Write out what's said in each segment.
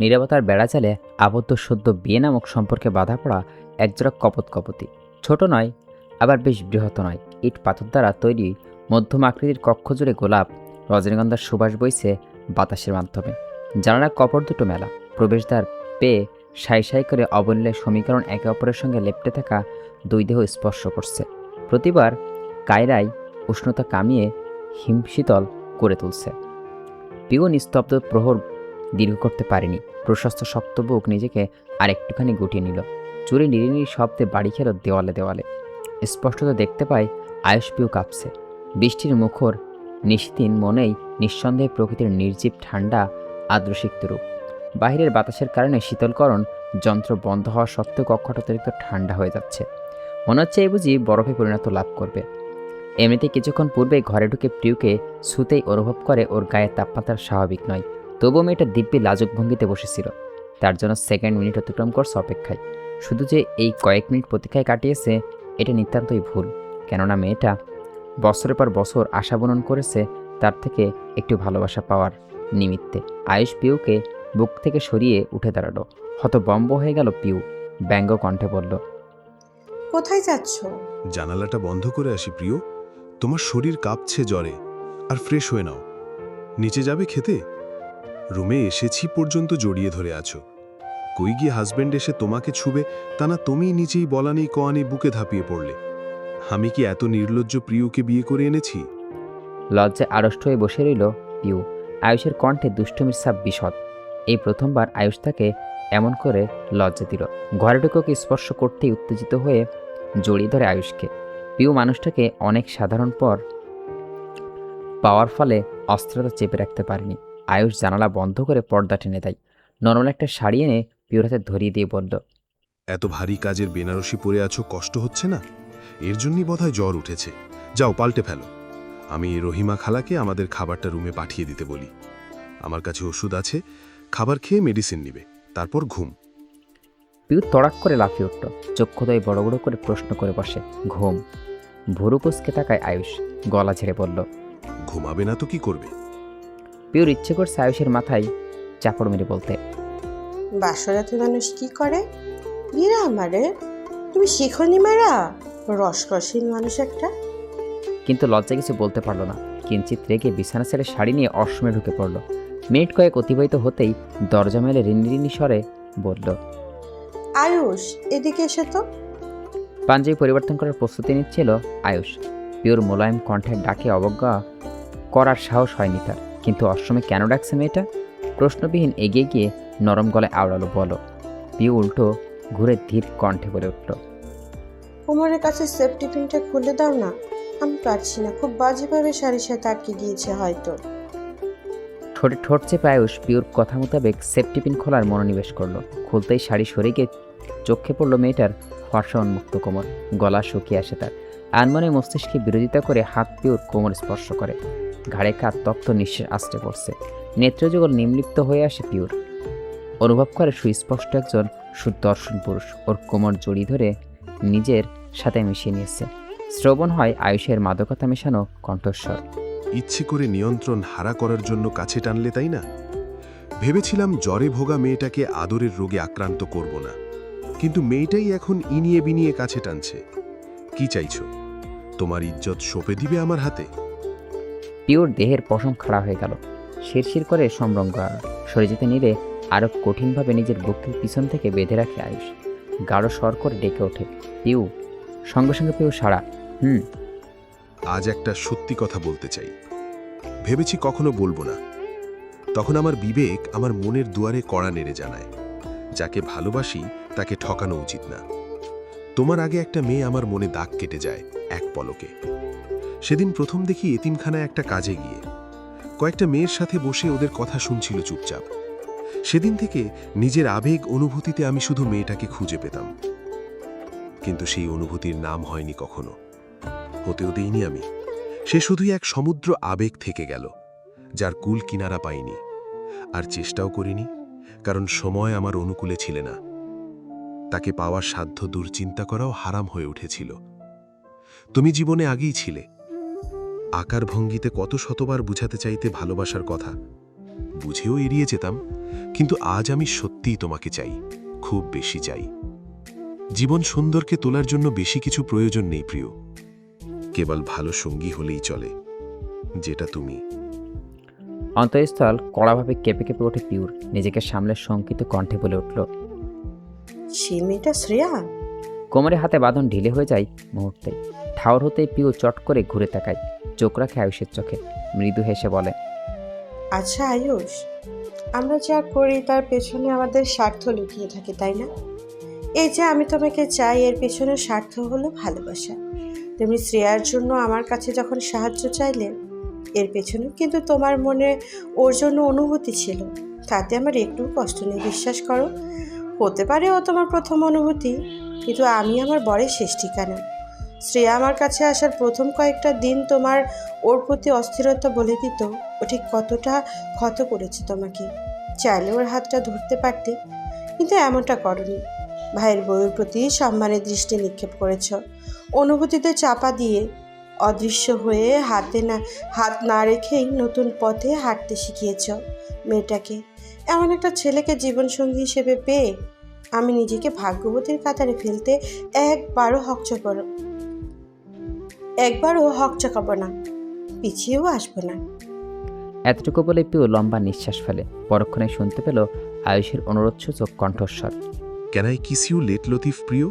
নীরবতার বেড়াজালে আবদ্ধ সদ্য বিয়ে নামক সম্পর্কে বাধা পড়া একজোড়া কপোতি। ছোট নয়, আবার বেশ বৃহৎ নয়। ইট পাথর দ্বারা তৈরি মধ্যম আকৃতির কক্ষ জুড়ে গোলাপ রজনীগন্ধার সুবাস বইছে বাতাসের মাধ্যমে। জানালার কপট দুটো মেলা, প্রবেশদ্বার পেয়ে সাই সাই করে অবলীলায় সমীকরণ একে অপরের সঙ্গে লেপ্টে থাকা দুই দেহ স্পর্শ করছে। প্রতিবার কায়রায় উষ্ণতা কামিয়ে হিমশীতল করে তুলছে। পিউ নিস্তব্ধ প্রহর দীর্ঘ করতে পারেনি। প্রশস্ত শক্ত বুক নিজেকে আর একটুখানি গুটিয়ে নিল। চুরি নিড়িনিড়ি শব্দে বাড়ি খেল দেওয়ালে। স্পষ্টত দেখতে পায় আয়ুষ পিউ কাঁপছে। বৃষ্টির মুখর নিশিদিন মনেই নিঃসন্দেহে প্রকৃতির নির্জীব ঠান্ডা আদ্রসিক্ত রূপ। বাহিরের বাতাসের কারণে শীতলকরণ যন্ত্র বন্ধ হওয়া সত্ত্বেও কক্ষটা অতিরিক্ত ঠান্ডা হয়ে যাচ্ছে। মনে হচ্ছে এই বুঝি বরফে পরিণত লাভ করবে। এমনিতে কিছুক্ষণ পূর্বেই ঘরে ঢুকে প্রিয়কে ছুতেই অনুভব করে ওর গায়ের তাপমাত্রা স্বাভাবিক নয়। তবুও মেয়েটা দিব্যি লাজুক ভঙ্গিতে বসেছিল। তার জন্য সেকেন্ড মিনিট অতিক্রম করছে অপেক্ষায়। শুধু যে এই কয়েক মিনিট প্রতীক্ষায় কাটিয়েছে এটা নিতান্তই ভুল। কেননা মেয়েটা বছরের পর বছর আশা বনন করেছে তার থেকে একটু ভালোবাসা পাওয়ার নিমিত্তে। আয়ুষ পিউকে বুক থেকে সরিয়ে উঠে দাঁড়ালো। হতবম্ব হয়ে গেল পিউ। ব্যঙ্গ কণ্ঠে বলল, কোথায় যাচ্ছ? জানালাটা বন্ধ করে আসি প্রিয়। তোমার শরীর কাঁপছে জ্বরে, আর ফ্রেশ হয়ে নাও। নিচে যাবে খেতে? রুমে এসেছি পর্যন্ত জড়িয়ে ধরে আছো। কই গিয়ে হাজব্যান্ড এসে তোমাকে ছুবে, তা না তুমি নিজেই বলা নেই কওয়া নেই বুকে ধাপিয়ে পড়লে। আমি কি এত নির্লজ্জ প্রিয়কে বিয়ে করে এনেছি? লজ্জায় আড়ষ্ট হয়ে বসে রইল পিউ। আয়ুষের কণ্ঠে দুষ্টুমির ছাপ বিশদ। এই প্রথমবার আয়ুষ তাকে এমন করে লজ্জা দিল। ঘরে ঢুকে ওকে স্পর্শ করতেই উত্তেজিত হয়ে জড়িয়ে ধরে আয়ুষকে। পিউ মানুষটাকে অনেক সাধারণ পর পাওয়ার ফলে অস্ত্রতা চেপে রাখতে পারেনি। আয়ুষ জানালা বন্ধ করে পর্দা টেনে দেয়। নরমাল একটা শাড়ি এনে পিউর হাতে ধরিয়ে দিয়ে বলল, এত ভারী কাজের বেনারসি পরে আছো, কষ্ট হচ্ছে না? এর জন্যই বোধহয় জ্বর উঠেছে। যাও পাল্টে ফেলো। আমি রহিমা খালাকে আমাদের খাবারটা রুমে পাঠিয়ে দিতে বলি। আমার কাছে ওষুধ আছে, খাবার খেয়ে মেডিসিন নিবে, তারপর ঘুম। পিউ তড়াক করে লাফিয়ে উঠল। চক্ষুদয় বড় বড় করে প্রশ্ন করে বসে, ঘুম? ভুরু কুচকে তাকায় আয়ুষ। গলা ঝেড়ে বলল, ঘুমাবে না তো কি করবে? পিউর ইচ্ছে করছে আয়ুষের মাথায় চাপড় মেরে বলতে, বাসরাতে মানুষ কি করে? বিরা আমারে তুমি শিখনি মেরা, রসকসীন মানুষ একটা। কিন্তু লজ্জা কিছু বলতে পারল না। কিঞ্চিত রেগে বিছানা ছেড়ে শাড়ি নিয়ে অসমে ঢুকে পড়ল। মিনিট কয়েক অতিবাহিত হতেই দরজা মেলে রিনরিনি স্বরে বলল, আয়ুষ, এদিকে এসে তো। পাঞ্জাবি পরিবর্তন করার প্রস্তুতি নিচ্ছিল আয়ুষ। পিওর মোলায়েম কণ্ঠের ডাকে অবজ্ঞা করার সাহস হয়নি তার। কিন্তু অসমে কেন ডাকছে মেয়েটা? প্রশ্নবিহীন এগিয়ে গিয়ে নরম গলায় আওড়ালো, বলো। পিউ উল্টো ঘুরে ধীর কণ্ঠে বলে উঠল, কোমরের কাছে সেফটি পিনটা খুলে দাও না, আমি পারছি না, খুব বাজেভাবে শাড়ির সাথে আটকে গিয়েছে হয়তো। ঠোঁটে ঠোঁট চেপে আয়ুষ পিওর কথা মোতাবেক সেফটি পিন খোলার মনোনিবেশ করলো। খুলতেই শাড়ি সরে গিয়ে চোখে পড়ল মেয়েটার ফর্সা উন্মুক্ত কোমর। গলা শুকিয়ে আসে তার। আনমনে মস্তিষ্কে বিরোধিতা করে হাত পিওর কোমর স্পর্শ করে। ঘাড়ে কাত তপ্ত নিঃশ্বাস আসতে পড়ছে। নেত্রযুগল নিম্লিপ্ত হয়ে আসে পিওর। অনুভব করে সুস্পষ্ট একজন সুদর্শন পুরুষ ওর কোমর জড়িয়ে ধরে নিজের সাথে মিশিয়ে নিয়েছে। শ্রবণ হয় আয়ুষের মাদকতা মেশানো কণ্ঠস্বর। ইচ্ছে করে নিয়ন্ত্রণ হারা করার জন্য কাছে টানলে, তাই না? ভেবেছিলাম জ্বরে ভোগা মেয়েটাকে আদরের রোগে আক্রান্ত করব না, কিন্তু মেয়েটাই এখন ইনিয়ে বিনিয়ে কাছে টানছে। কি চাইছো? তোমার ইজ্জত সঁপে দিবে আমার হাতে? পিওর দেহের পশম খাড়া হয়ে গেল। শিরশির করে সম্রঙ্গ সরে যেতে নিলে আরও কঠিনভাবে নিজের বুকের পিছন থেকে বেঁধে রাখে আয়ুষ। গাঢ় স্বর করে ডেকে ওঠে, পিউ। সঙ্গে সঙ্গে পিউ সাড়া, আজ একটা সত্যি কথা বলতে চাই। ভেবেছি কখনো বলবো না। তখন আমার বিবেক আমার মনের দুয়ারে কড়া নেড়ে জানায়, যাকে ভালোবাসি তাকে ঠকানো উচিত না। তোমার আগে একটা মেয়ে আমার মনে দাগ কেটে যায় এক পলকে। সেদিন প্রথম দেখি এতিমখানায় একটা কাজে গিয়ে কয়েকটা মেয়ের সাথে বসে ওদের কথা শুনছিল চুপচাপ। সেদিন থেকে নিজের আবেগ অনুভূতিতে আমি শুধু মেয়েটাকে খুঁজে পেতাম, কিন্তু সেই অনুভূতির নাম হয়নি কখনো, হতেও দেইনি আমি। সে শুধুই এক সমুদ্র আবেগ থেকে গেল, যার কুল কিনারা পাইনি। আর চেষ্টাও করিনি, কারণ সময় আমার অনুকূলে ছিল না। তাকে পাওয়ার সাধ্য দুশ্চিন্তা করাও হারাম হয়ে উঠেছিল। তুমি জীবনে আগেই ছিলে। আকার ভঙ্গিতে কত শতবার বুঝাতে চাইতে ভালোবাসার কথা, বুঝেও এড়িয়ে যেতাম, কিন্তু আজ আমি সত্যিই তোমাকে চাই, খুব বেশি চাই। জীবন সুন্দরকে তোলার জন্য বেশি কিছু প্রয়োজন নেই প্রিয়, কেবল ভালো সঙ্গী হলেই চলে, যেটা তুমি। অন্তঃস্থল কড়াভাবে কেঁপে কেঁপে ওঠে পিউর। নিজেকে সামলে শঙ্কিত কণ্ঠে বলে উঠল, সে মেয়েটা শ্রেয়া? কোমরে হাতে বাঁধন ঢিলে হয়ে যায় মুহূর্তে। ঠাউর হতেই পিউ চট করে ঘুরে তাকায়, চোখ রাখে আয়ুষের চোখে, মৃদু হেসে বলে, আচ্ছা আয়ুষ, আমরা যা করি তার পেছনে আমাদের স্বার্থ লুকিয়ে থাকে, তাই না? এই যে আমি তোমাকে চাই, এর পেছনে স্বার্থ হলো ভালোবাসা। তুমি শ্রেয়ার জন্য আমার কাছে যখন সাহায্য চাইলে, এর পেছনেও কিন্তু তোমার মনে ওর জন্য অনুভূতি ছিল। তাতে আমার একটু কষ্ট নেই, বিশ্বাস করো। হতে পারে ও তোমার প্রথম অনুভূতি, কিন্তু আমি আমার বরের শেষ ঠিকানা। শ্রেয়া আমার কাছে আসার প্রথম কয়েকটা দিন তোমার ওর প্রতি অস্থিরতা বলে দিত ও ঠিক কতটা ক্ষত করেছে তোমাকে। চাইলে ওর হাতটা ধরতে পারতে, কিন্তু এমনটা করনি। ভাইয়ের বউয়ের প্রতি সম্মানের দৃষ্টি নিক্ষেপ করেছ, অনুভূতিতে চাপা দিয়ে অদৃশ্য হয়ে হাত না রেখেই নতুন পথে হাঁটতে শিখিয়েছ মেয়েটাকে। এমন একটা ছেলেকে জীবনসঙ্গী হিসেবে পেয়ে আমি নিজেকে ভাগ্যবতীর কাতারে ফেলতে একবারও হকচকাবো না, পিছিয়েও আসবো না। এতটুকু বলে পিউ লম্বা নিঃশ্বাস ফেলে। পরক্ষণে শুনতে পেল আয়ুষের অনুরোধসূচক কণ্ঠস্বর, can I kiss you let Latif প্রিয়?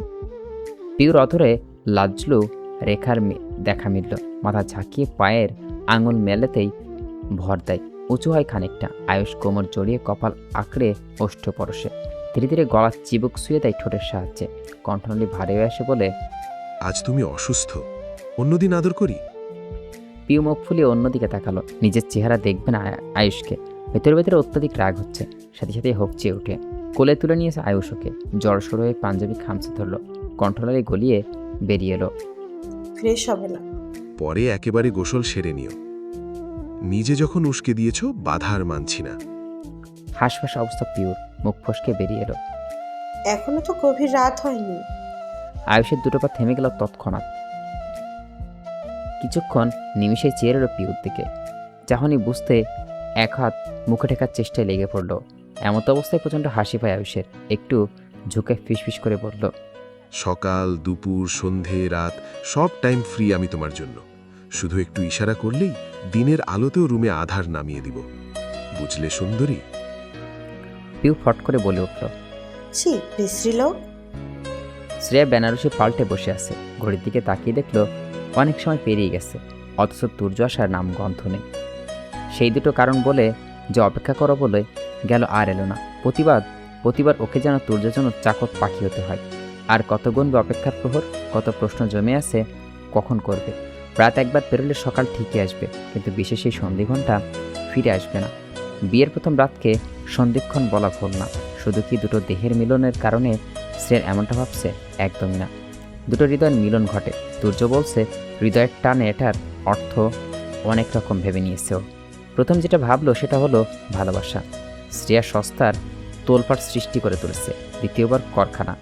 পিউর অধরে লাজলু রেখার দেখা মিলল। মাথা ঝাঁকিয়ে পায়ের আঙুল মেলেতেই ভর দেয়, উঁচু হয় খানিকটা। আয়ুষ কোমর জড়িয়ে কপাল আঁকড়ে ওষ্ঠ পরশে, ধীরে ধীরে গলার চিবুক শুয়ে দেয় ঠোঁটের সাহায্যে। কণ্ঠনালী ভারী হয়ে আসে বলে, আজ তুমি অসুস্থ, অন্যদিন আদর করি। পিউ মুখ ফুলিয়ে অন্যদিকে তাকালো। নিজের চেহারা দেখবে না আয়ুষকে। ভেতরে ভেতরে অত্যধিক রাগ হচ্ছে, সাথে সাথে হকচেয়ে উঠে কোলে তুলে নিয়েছে আয়ুষ ওকে। জড়সড় হয়ে পাঞ্জাবি খামচে ধরল, কণ্ঠনালী গলিয়ে বেরিয়ে এলো, ফ্রেশ হবে না? পরে একেবারে গোসল সেরে নিও। নিজে যখন উস্কে দিয়েছ, বাধা আর মানছি না। হাঁসফাঁস অবস্থা পিউর, মুখ ফসকে বেরিয়ে এলো। এখনো তো গভীর রাত হয়নি। আয়ুষের দুটো পা থেমে গেল তৎক্ষণাৎ। কিছুক্ষণ নিমিষে চেয়ে রইল পিউর দিকে। চাহনি বুঝতে এক হাত মুখে ঠেকার চেষ্টায় লেগে পড়ল। এমত অবস্থায় প্রচণ্ড হাসি পায় আয়ুষের। একটু ঝুঁকে ফিসফিস করে বলল, সকাল, দুপুর, সন্ধে, রাত সব টাইম ফ্রি আমি তোমার জন্য। শুধু একটু ইশারা করলেই দিনের আলোতেও রুমে আধার নামিয়ে দিব, বুঝলে সুন্দরী? পিউ ফট করে বলে উঠল। ছি, বিশ্রী লোক। শ্রেয়া বেনারসি পাল্টে বসে আছে। ঘড়ির দিকে তাকিয়ে দেখল অনেক সময় পেরিয়ে গেছে, অথচ তুর্য আসার নাম গন্ধ নেই। সেই দুটো কারণ বলে যে অপেক্ষা করো বলে গেল আর এলো না। প্রতিবার ওকে যেন তুর্যের জন্য চাকর পাখি হতে হয়। আর কত গুনবে অপেক্ষার প্রহর, কত প্রশ্ন জমে আছে কখন করবে। রাত একবার পেরোলে সকাল ঠিকই আসবে, কিন্তু বিশেষ এই সন্ধিক্ষণটা ফিরে আসবে না। বিয়ের প্রথম রাতকে সন্ধিক্ষণ বলা ভুল না। শুধু কি দুটো দেহের মিলনের কারণে শ্রেয় এমনটা ভাবছে? একদমই না। দুটো হৃদয়ের মিলন ঘটে। তুর্য বলছে হৃদয়ের টানে, এটার অর্থ অনেক রকম ভেবে নিয়েছে ও। প্রথম যেটা ভাবলো সেটা হলো ভালোবাসা। শ্রেয়া সস্তার তোলপাড় সৃষ্টি করে তুলেছে। দ্বিতীয়বার করখানা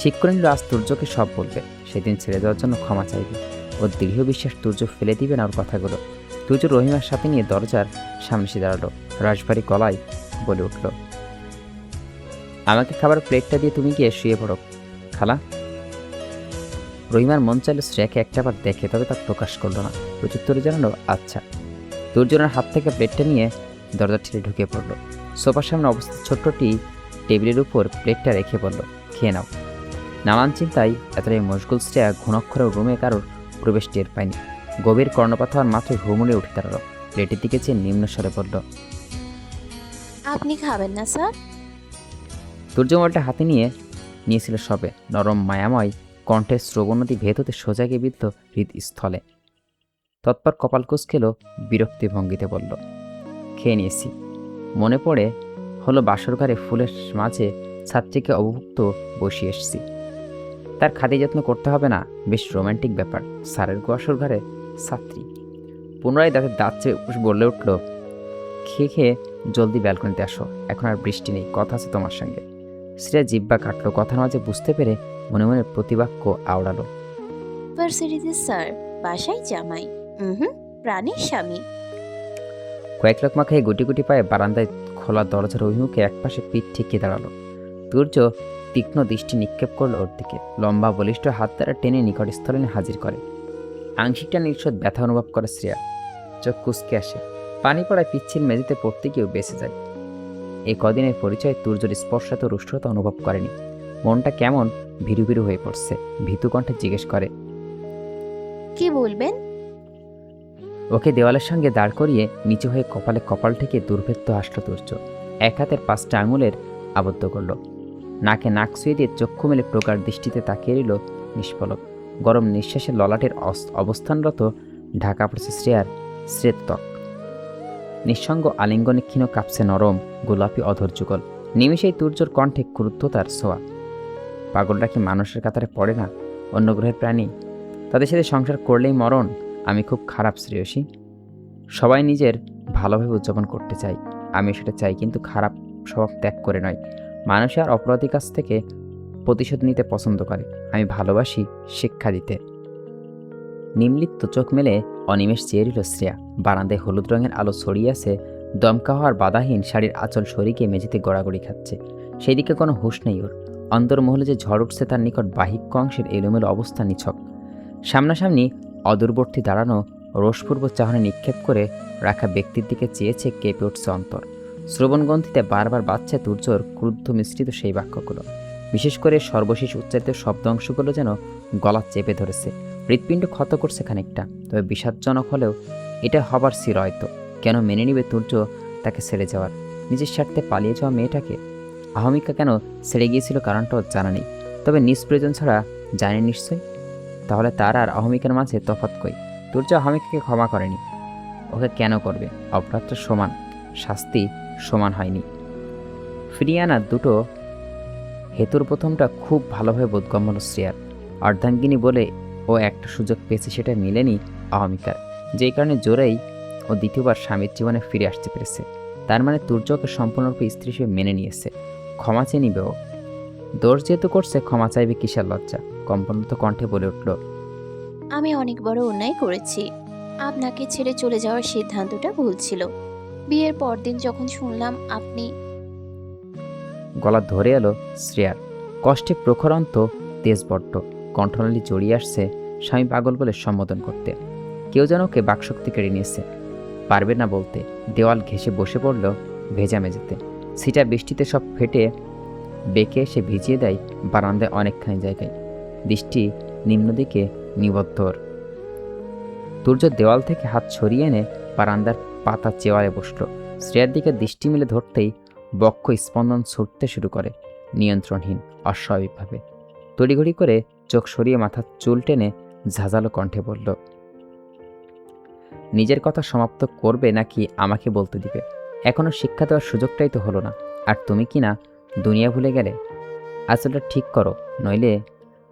ঠিক করে নিল আজ তুর্যকে সব বলবে। সেদিন ছেড়ে দেওয়ার জন্য ক্ষমা চাইবে। ওর দৃঢ় বিশ্বাস তুর্য ফেলে দিবে না ওর কথাগুলো। তুর্য রহিমার সাথে নিয়ে দরজার সামনে এসে দাঁড়ালো। রাশভারী গলায় বলে উঠল, আমাকে খাবার প্লেটটা দিয়ে তুমি গিয়ে শুয়ে পড়ো খালা। রহিমার মন চাইল শ্রেয়াকে একটাবার দেখে, তবে তা প্রকাশ করলো না। প্রত্যুত্তরে জানালো আচ্ছা। দুর্জনের হাত থেকে প্লেটটা নিয়ে দরজা ঠেলে ঢুকে পড়ল। সোফার সামনে অবস্থিত ছোট্টটি টেবিলের উপর প্লেটটা রেখে বলল, খেয়ে নাও। নানান চিন্তায় এতটাই মশগুল শ্রেয়া ঘুণক্ষরেও রুমে কারোর প্রবেশ টের পায়নি। গভীর কর্ণপাত হওয়ার মাত্রই হুমুড়ে উঠে দাঁড়ালো। প্লেটের দিকে চেয়ে নিম্নস্বরে বলল, আপনি খাবেন না স্যার? দুর্যমলটা হাতে নিয়েছিল সবে। নরম মায়াময় কণ্ঠের শ্রবণতি ভেদ হতে সোজা গিয়ে বিদ্ধ হৃদস্থলে। তৎপর কপাল কুঁচকেল, বিরক্তি ভঙ্গিতে বলল, খেয়ে নিয়েছি। মনে পড়ে হলো বাসরঘরে ফুলের মাঝে ছাত্রীকে অবভুক্ত বসিয়ে এসেছি। তার খাদি যত্ন করতে হবে না? বেশ রোম্যান্টিক ব্যাপার। স্যারের বাসর ঘরে ছাত্রী। পুনরায় দাঁতের দাঁত চেয়ে বলে উঠল, খেয়ে খেয়ে জলদি ব্যালকনিতে আসো, এখন আর বৃষ্টি নেই, কথা আছে তোমার সঙ্গে। শ্রেয়া জিব্বা কাটলো। কথার মাঝে বুঝতে পেরে মনে মনে প্রতিবাক্য আওড়ালো, ভার্সিটিতে স্যার, বাসায় জামাই, প্রাণের স্বামী। কয়েক লোকমা খেয়ে গুটি গুটি পায়ে বারান্দায় খোলা দরজার অভিমুখে একপাশে পিঠ ঠেকিয়ে দাঁড়ালো। তুর্য তীক্ষ্ণ দৃষ্টি নিক্ষেপ করলো ওর দিকে। লম্বা বলিষ্ঠ হাত দ্বারা টেনে নিকটস্থলে হাজির করে। আংশিকটা নিঃস্বত ব্যথা অনুভব করে শ্রেয়া। চোখ কুঁচকে আসে। পানি পড়ায় পিচ্ছিল মেঝেতে পড়তে গিয়েও বেঁচে যায়। এই কদিনের পরিচয় তুর্যর স্পর্শাত রুষ্টতা অনুভব করেনি। মনটা কেমন ভীরু ভীরু হয়ে পড়ছে। ভীতু কণ্ঠে জিজ্ঞেস করে, কি বলবেন? ওকে দেওয়ালের সঙ্গে দাঁড় করিয়ে নিচু হয়ে কপালে কপাল ঠেকে দুর্ভেদ্য হাসল তুর্য। এক হাতের 5টা আঙুলের আবদ্ধ করল। নাকে নাক ছুঁয়ে দিয়ে চক্ষু মেলে প্রগাঢ় দৃষ্টিতে তাকিয়ে রইল নিষ্পলক। গরম নিঃশ্বাসে ললাটের অবস্থানরত ঢাকা পড়েছে শ্রেয়ার শ্রেত ত্বক। নিঃসঙ্গ আলিঙ্গনে ক্ষীণ কাঁপছে নরম গোলাপি অধর যুগল। নিমিষেই তুর্যর কণ্ঠে ক্রুদ্ধতার ছোঁয়া। পাগলরা কি মানুষের কাতারে পড়ে না? অন্য গ্রহের প্রাণী। তাদের সাথে সংসার করলেই মরণ। আমি খুব খারাপ শ্রেয়সী। সবাই নিজের ভালোভাবে উদযাপন করতে চাই, আমি সেটা চাই, কিন্তু খারাপ স্বভাব ত্যাগ করে নয়। মানুষ আর অপরাধী কাছ থেকে প্রতিশোধ নিতে পছন্দ করে। আমি ভালোবাসি শিক্ষা দিতে। নিম্লিপ্ত চোখ মেলে অনিমেষ চেয়ে রইল শ্রেয়া। বারান্দায় হলুদ রঙের আলো ছড়িয়ে আছে। দমকা হওয়ার বাধাহীন শাড়ির আঁচল সরিয়ে মেঝেতে গড়াগড়ি খাচ্ছে। সেই দিকে কোনো হুঁশ নেই ওর। অন্তর্মহলে যে ঝড় উঠছে তার নিকট বাহিক্য অংশের এলোমেলো অবস্থা নিছক। সামনাসামনি অদূরবর্তী দাঁড়ানো রোষপূর্ব চাহনি নিক্ষেপ করে রাখা ব্যক্তির দিকে চেয়েছে কেঁপে উঠছে অন্তর। শ্রবণগ্রন্থিতে বারবার বাজছে তুর্যর ক্রুদ্ধ মিশ্রিত সেই বাক্যগুলো। বিশেষ করে সর্বশেষ উচ্চারিত শব্দ অংশগুলো যেন গলা চেপে ধরেছে। হৃৎপিণ্ড ক্ষত করছে খানিকটা। তবে বিষাদজনক হলেও এটা হবার ছিল হয়তো। কেন মেনে নিবে তুর্য তাকে ছেড়ে যাওয়ার? নিজের স্বার্থে পালিয়ে যাওয়া মেয়েটাকে। আহমিকা কেন ছেড়ে গিয়েছিল কারণটাও জানা নেই। তবে নিষ্প্রয়োজন ছাড়া জানে নিশ্চয়। তাহলে তার আর অহমিকার মাঝে তফাৎ কই? তুর্য অহমিকাকে ক্ষমা করেনি। ওকে কেন করবে? অপরাধটা সমান, শাস্তি সমান হয়নি। ফিরিয়ে আনা দুটো হেতুর প্রথমটা খুব ভালোভাবে বোধগম্য হল শ্রেয়ার। অর্ধাঙ্গিনী বলে ও একটা সুযোগ পেয়েছে, সেটা মিলেনি অহমিকার। যেই কারণে জোরেই ও দ্বিতীয়বার স্বামীর জীবনে ফিরে আসতে পেরেছে। তার মানে তুর্যকে সম্পূর্ণরূপে স্ত্রী হিসেবে মেনে নিয়েছে। ক্ষমা চেয়ে নিবে ও। দোষ যেহেতু করছে, ক্ষমা চাইবে কিসের লজ্জা? কম্পনত কণ্ঠে বলে উঠল, আমি অনেক বড় অন্যায় করেছি। আপনাকে ছেড়ে চলে যাওয়ার সিদ্ধান্তটা ভুল ছিল। বিয়ের পরদিন যখন শুনলাম আপনি... গলা ধরে এলো শ্রেয়ার। কষ্টে প্রখরন্ত তেজ বড্ড। কণ্ঠনালী জড়িয়ে আসছে স্বামী পাগল বলে সম্বোধন করতে। কেউ যেন ওকে বাকশক্তি কেড়ে নিয়েছে। পারবে না বলতে। দেওয়াল ঘেঁষে বসে পড়ল ভেজা মেঝেতে। সিটা বৃষ্টিতে সব ফেটে বেঁকে এসে ভিজিয়ে দেয় বারান্দায় অনেকখানি জায়গায়। দৃষ্টি নিম্নদিকে নিবদ্ধ ওর। তুর্য দেওয়াল থেকে হাত সরিয়ে এনে বারান্দার পাতা চেয়ারে বসল। শ্রেয়ার দিকে দৃষ্টি মিলে ধরতেই বক্ষ স্পন্দন ছুটতে শুরু করে নিয়ন্ত্রণহীন, অস্বাভাবিকভাবে। তড়িঘড়ি করে চোখ সরিয়ে মাথার চুল টেনে ঝাঁঝালো কণ্ঠে বলল, নিজের কথা সমাপ্ত করবে নাকি আমাকে বলতে দিবে? এখনো শিক্ষা দেওয়ার সুযোগটাই তো হলো না, আর তুমি কি না দুনিয়া ভুলে গেলে? আসলে ঠিক করো, নইলে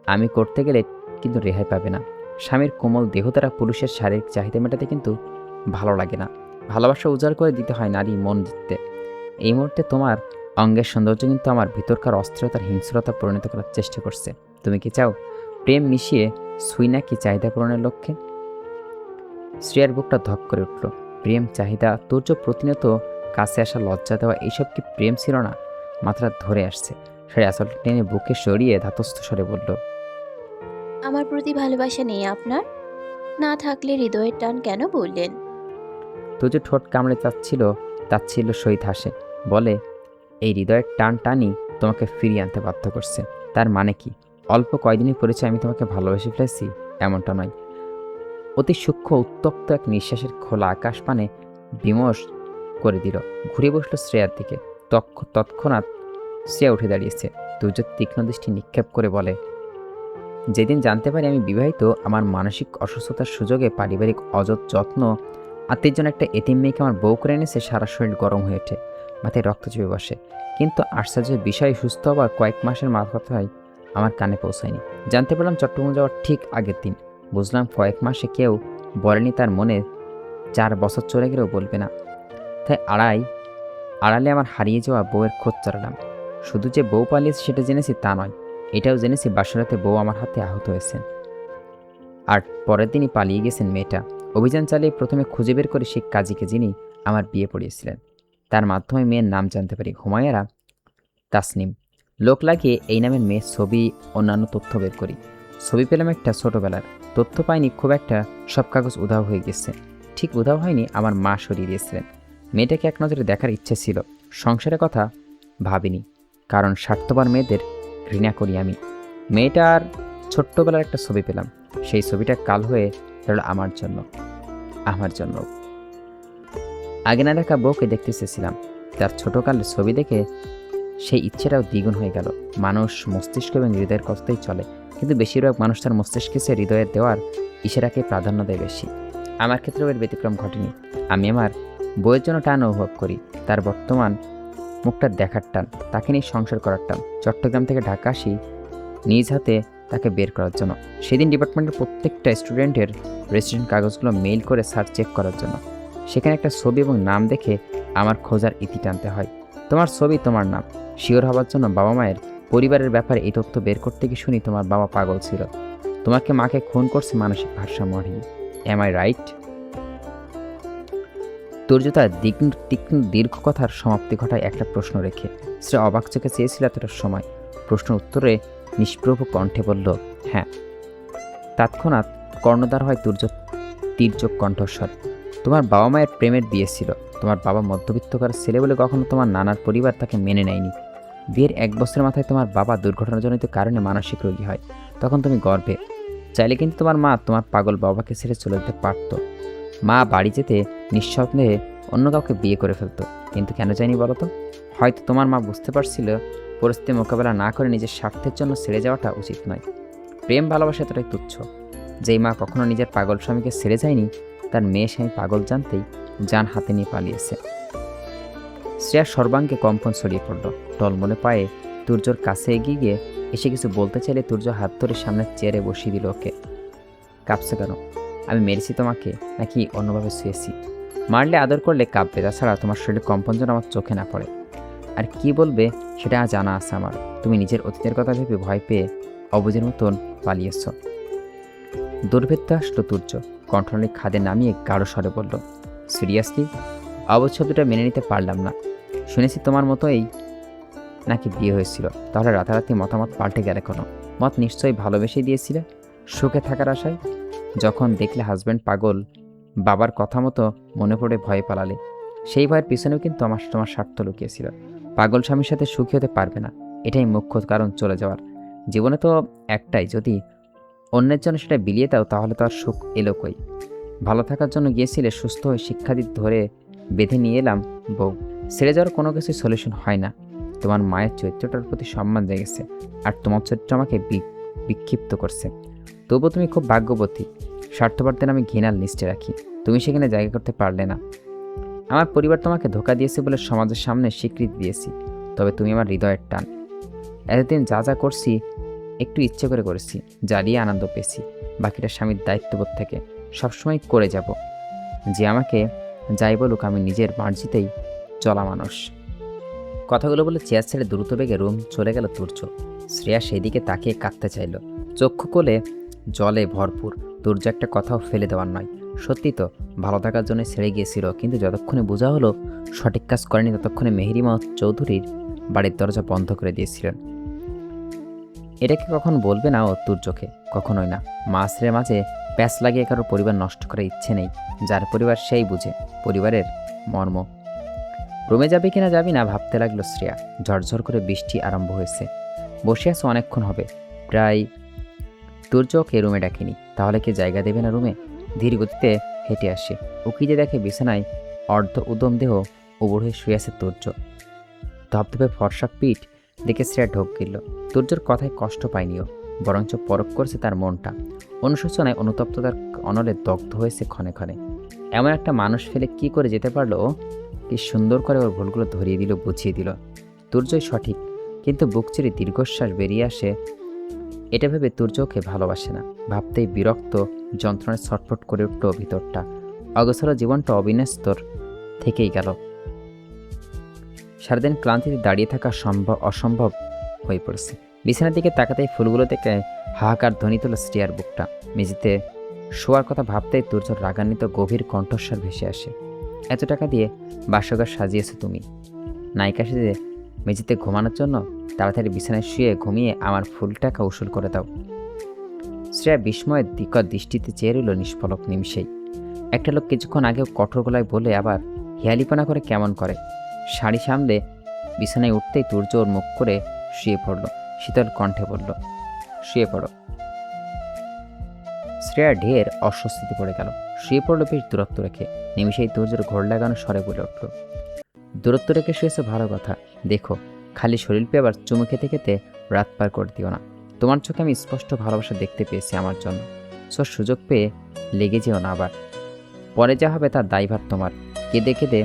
আমি করতে গেলে কিন্তু রেহাই পাবে না। স্বামীর কোমল দেহ দ্বারা পুরুষের শারীরিক চাহিদা মেটাতে কিন্তু ভালো লাগে না। ভালোবাসা উজাড় করে দিতে হয় নারী মন জিততে। এই মুহূর্তে তোমার অঙ্গের সৌন্দর্য কিন্তু আমার ভিতরকার অস্থিরতার হিংস্রতা পরিণত করার চেষ্টা করছে। তুমি কি চাও প্রেম মিশিয়ে সুই নাকি চাহিদা পূরণের লক্ষ্যে? শ্রেয়ার বুকটা ধক করে উঠল। প্রেম, চাহিদা, তুর্য প্রতিনিয়ত কাছে আসা, লজ্জা দেওয়া, এইসব কি প্রেম ছিল না? মাথাটা ধরে আসছে। সে আসলটা টেনে বুকে সরিয়ে ধাতস্থ স্বরে বলল, আমার প্রতি ভালোবাসা নেই আপনার? না থাকলে হৃদয়ের টান কেন বললেন? তুর্য ঠোঁট কামড়ে তাচ্ছিল সহিত হাসে। বলে, এই হৃদয়ের টান টানই তোমাকে ফিরিয়ে আনতে বাধ্য করছে। তার মানে কি অল্প কয়দিনের পরিচয় আমি তোমাকে ভালোবেসে ফেলেছি? এমনটা নয়। অতি সূক্ষ্ম উত্তপ্ত এক নিঃশ্বাসের খোলা আকাশ পানে বিমর্ষ করে দিল। ঘুরে বসল শ্রেয়ার দিকে। তৎক্ষণাৎ শ্রেয়া উঠে দাঁড়িয়েছে। তুর্য তীক্ষ্ণ দৃষ্টি নিক্ষেপ করে বলে, যেদিন জানতে পারি আমি বিবাহিত, আমার মানসিক অসুস্থতার সুযোগে পারিবারিক যত্ন আত্মীর জন্য একটা এতিম মেয়েকে আমার বউ করে এনেছে, সারা শরীর গরম হয়ে ওঠে, মাথায় রক্ত চেপে বসে। কিন্তু আশ্চর্যের বিষয়, সুস্থ হবার কয়েক মাসের মাথায় আমার কানে পৌঁছায়নি। জানতে পারলাম চট্টগ্রাম যাওয়ার ঠিক আগের দিন। বুঝলাম কয়েক মাসে কেউ বলেনি, তার মনে 4 বছর চলে গেলেও বলবে না। তাই আড়ালে আমার হারিয়ে যাওয়া বউয়ের খোঁজ চালালাম। শুধু যে বউ পালিয়েছে সেটা জেনেছি তা নয়, এটাও জেনেছি বাসরাতে বউ আমার হাতে আহত হয়েছেন। আর পরের দিনই পালিয়ে গেছেন মেয়েটা। অভিযান চালিয়ে প্রথমে খুঁজে বের করি সেই কাজীকে, যিনি আমার বিয়ে পড়িয়েছিলেন। তার মাধ্যমে মেয়ের নাম জানতে পারি, হুমায়রা তাসনিম। লোক লাগিয়ে এই নামের মেয়ের ছবি, অন্যান্য তথ্য বের করি। ছবি পেলাম একটা ছোটোবেলার, তথ্য পাইনি খুব একটা, সব কাগজ উধাও হয়ে গেছে। ঠিক উধাও হয়নি, আমার মা সরিয়ে দিয়েছিলেন। মেয়েটাকে এক নজরে দেখার ইচ্ছে ছিল, সংসারের কথা ভাবিনি, কারণ স্বার্থপর মেয়েদের ঘৃণা করি আমি। মেয়েটার ছোট্টবেলার একটা ছবি পেলাম, সেই ছবিটা কাল হয়ে গেল আমার জন্য। আমার জন্য আগে না দেখা বউকে দেখতে চেয়েছিলাম, তার ছোটকালের ছবি দেখে সেই ইচ্ছেটাও দ্বিগুণ হয়ে গেল। মানুষ মস্তিষ্ক এবং হৃদয়ের কথাতেই চলে, কিন্তু বেশিরভাগ মানুষ তার মস্তিষ্কে সে হৃদয়ের দেওয়ার ইশারাকে প্রাধান্য দেয় বেশি। আমার ক্ষেত্রেও এর ব্যতিক্রম ঘটেনি। আমি আমার বইয়ের জন্য টান অনুভব করি, তার বর্তমান মুখটা দেখার টান, তাকে নিয়ে সংসার করার টান। চট্টগ্রাম থেকে ঢাকা আসি নিজ হাতে তাকে বের করার জন্য। সেদিন ডিপার্টমেন্টের প্রত্যেকটা স্টুডেন্টের রেজিস্ট্রেশন কাগজগুলো মেইল করে স্যার চেক করার জন্য। সেখানে একটা ছবি এবং নাম দেখে আমার খোঁজার ইতি টানতে হয়। তোমার ছবি, তোমার নাম, শিওর হওয়ার জন্য বাবা মায়ের পরিবারের ব্যাপারে এই তথ্য বের করতে গিয়ে শুনি তোমার বাবা পাগল ছিল, তোমাকে মাকে খুন করছে মানসিক ভারসাম্য হারিয়ে। M I right? তুর্য তার তীক্ষ্ণ দীর্ঘ কথার সমাপ্তি ঘটায় একটা প্রশ্ন রেখে। সে অবাক চোখে চেয়েছিল এতটা সময়। প্রশ্ন উত্তরে নিষ্প্রভ কণ্ঠে বলল, হ্যাঁ। তৎক্ষণাৎ কর্ণধার হয় তীর্যক কণ্ঠস্বর। তোমার বাবা মায়ের প্রেমের বিয়ে ছিল। তোমার বাবা মধ্যবিত্তকার ছেলে বলে কখনো তোমার নানার পরিবার তাকে মেনে নেয়নি। বিয়ের 1 বছরের মাথায় তোমার বাবা দুর্ঘটনাজনিত কারণে মানসিক রোগী হয়। তখন তুমি গর্ভে। চাইলে কিন্তু তোমার মা তোমার পাগল বাবাকে ছেড়ে চলে যেতে পারত। মা বাড়ি যেতে নিঃসন্দেহে অন্য কাউকে বিয়ে করে ফেলত, কিন্তু কেন যায়নি বলো তো? হয়তো তোমার মা বুঝতে পারছিল পরিস্থিতি মোকাবেলা না করে নিজের স্বার্থের জন্য ছেড়ে যাওয়াটা উচিত নয়। প্রেম ভালোবাসা এতটাই তুচ্ছ। যেই মা কখনো নিজের পাগল স্বামীকে ছেড়ে যায়নি, তার মেয়ে স্বামী পাগল জানতেই যান হাতে নিয়ে পালিয়েছে। শ্রেয়ার সর্বাঙ্গে কম্পন ছড়িয়ে পড়ল। টলমলে পায়ে তুর্যর কাছে এগিয়ে গিয়ে এসে কিছু বলতে চাইলে তুর্য হাত ধরে সামনের চেয়ারে বসিয়ে দিল ওকে। কাঁপছে কেন? আমি মেরেছি তোমাকে নাকি অন্যভাবে শুয়েছি? মারলে আদর করলে কাঁপবে, তাছাড়া তোমার শরীরে কম্পন যেন আমার চোখে না পড়ে। আর কি বলবে সেটা জানা আছে আমার। তুমি নিজের অতীতের কথা ভেবে ভয় পেয়ে অবুঝের মতন পালিয়েছ। দুর্ভেদ্য আসলো তুর্য, কণ্ঠনালী খাদে নামিয়ে গাঢ় স্বরে বলল, সিরিয়াসলি? অবুঝ শব্দটা মেনে নিতে পারলাম না। শুনেছি তোমার মতোই নাকি বিয়ে হয়েছিল, তাহলে রাতারাতি মতামত পাল্টে গেলে কেন? মত নিশ্চয়ই ভালোবেসে দিয়েছিলে, সুখে থাকার আশায়। যখন দেখলে হাজব্যান্ড পাগল, বাবার কথা মতো মনে পড়ে ভয়ে পালালে। সেই ভয়ের পিছনেও কিন্তু তোমার স্বার্থ লুকিয়েছিল। পাগল স্বামীর সাথে সুখী হতে পারবে না, এটাই মুখ্য কারণ চলে যাওয়ার। জীবনে তো একটাই, যদি অন্যের জন্য সেটা বিলিয়ে দাও তাহলে তো আর সুখ এলো কই? ভালো থাকার জন্য গিয়েছিলে, সুস্থ হয়ে শিক্ষাদিত ধরে বেঁধে নিয়ে এলাম বউ। ছেড়ে যাওয়ার কোনো কিছুই সলিউশন হয় না। তোমার মায়ের চরিত্রটার প্রতি সম্মান জেগেছে, আর তোমার চরিত্র আমাকে বিক্ষিপ্ত করছে। তবুও তুমি খুব ভাগ্যবতী। স্বার্থপরদের আমি ঘৃণার লিস্টে রাখি, তুমি সেখানে জায়গা করতে পারলে না। আমার পরিবার তোমাকে ধোঁকা দিয়েছে বলে সমাজের সামনে স্বীকৃতি দিয়েছি, তবে তুমি আমার হৃদয়ের টান। এতদিন যা যা করছি একটু ইচ্ছে করে করেছি, জ্বালিয়ে আনন্দ পেয়েছি। বাকিটা স্বামীর দায়িত্ববোধ থেকে সবসময় করে যাব। যে আমাকে যাই বলুক, আমি নিজের মার্জিতেই চলা মানুষ। কথাগুলো বলে চেয়ার ছেড়ে দ্রুত বেগে রুম চলে গেল তুর্য। শ্রেয়া সেই দিকে তাকিয়ে কাঁদতে চাইল, চক্ষু কোলে জলে ভরপুর। তুর্য একটা কথাও ফেলে দেওয়ার নয়। সত্যি তো ভালো থাকার জন্য ছেড়ে গিয়েছিল, কিন্তু যতক্ষণে বোঝা হলো সঠিক কাজ করেনি, ততক্ষণে মেহেরিমা চৌধুরীর বাড়ির দরজা বন্ধ করে দিয়েছিলেন। এটাকে কখন বলবে না ও তুর্যকে? কখনোই না। মাছের মাঝে প্যাঁচ লাগিয়ে কারোর পরিবার নষ্ট করার ইচ্ছে নেই। যার পরিবার সেই বুঝে পরিবারের মর্ম। রুমে যাবে কিনা যাবি না ভাবতে লাগলো শ্রেয়া। ঝরঝর করে বৃষ্টি আরম্ভ হয়েছে। বসে আছে অনেকক্ষণ হবে প্রায়। তুর্যকে রুমে ডাকিনি, তাহলে কি জায়গা দেবে না রুমে? ধীর গতিতে হেঁটে আসে। উকিজে দেখে বিছানায় অর্ধ উদম দেহ উবর হয়ে শুয়ে আছে তুর্য। ধপধপে ফর্সা পিঠ দেখে শ্রেয়া ঢোক গিল। তুর্যর কথায় কষ্ট পায়নিও, বরঞ্চ পরখ করছে তার মনটা। অনুশোচনায় অনুতপ্ততার অনলে দগ্ধ হয়েছে ক্ষণে ক্ষণে। এমন একটা মানুষ ফেলে কি করে যেতে পারলো ও? কি সুন্দর করে ওর ভুলগুলো ধরিয়ে দিল, বুঝিয়ে দিল। তুর্যই সঠিক, কিন্তু বুক চিরে দীর্ঘশ্বাস বেরিয়ে আসে। এটা ভেবে তুর্যকে ভালোবাসে না ভাবতেই বিরক্ত যন্ত্রণায় ছটফট করে উঠল ভিতরটা। অগোছালো জীবনটা অবিন্যস্তর থেকেই গেল। সারাদিন ক্লান্তিতে দাঁড়িয়ে থাকা অসম্ভব হয়ে পড়েছে। বিছানার দিকে তাকাতেই ফুলগুলো থেকে হাহাকার ধ্বনি তোল শ্রেয়ার বুকটা। মেঝেতে শোয়ার কথা ভাবতেই তুর্যর রাগান্বিত গভীর কণ্ঠস্বর ভেসে আসে। এত টাকা দিয়ে বাসঘর সাজিয়েছো তুমি, নায়িকা সেজে মেঝেতে ঘুমানোর জন্য? তাড়াতাড়ি বিছানায় শুয়ে ঘুমিয়ে আমার ফুল টাকা উসুল করে দাও। শ্রেয়া বিস্ময়ের দিকর দৃষ্টিতে চেয়ে রইল নিষ্পলক নিমিষেই। একটা লোক কিছুক্ষণ আগেও কঠোর গলায় বলে আবার হিয়ালিপনা করে কেমন করে। শাড়ি সামলে বিছানায় উঠতেই তুর্য ওর মুখ করে শুয়ে পড়ল। শীতল কণ্ঠে বলল, শুয়ে পড়ো। শ্রেয়া ঢের অস্বস্তিতে পড়ে গেল। শুয়ে পড়ল বেশ দূরত্ব রেখে। নিমিষেই তুর্যর ঘোর লাগানো স্বরে বলে উঠল, দূরত্ব রেখে শুয়েছে ভালো কথা, দেখো খালি শরীর পেয়ে আবার চুমু খেতে খেতে রাত পার করে দিও না। তোমার চোখে আমি স্পষ্ট ভালোবাসা দেখতে পেয়েছি আমার জন্য। সুযোগ পেয়ে লেগে যেও না আবার। পরে যা হবে তার দায়ভার তোমার। কেঁদে কেঁদে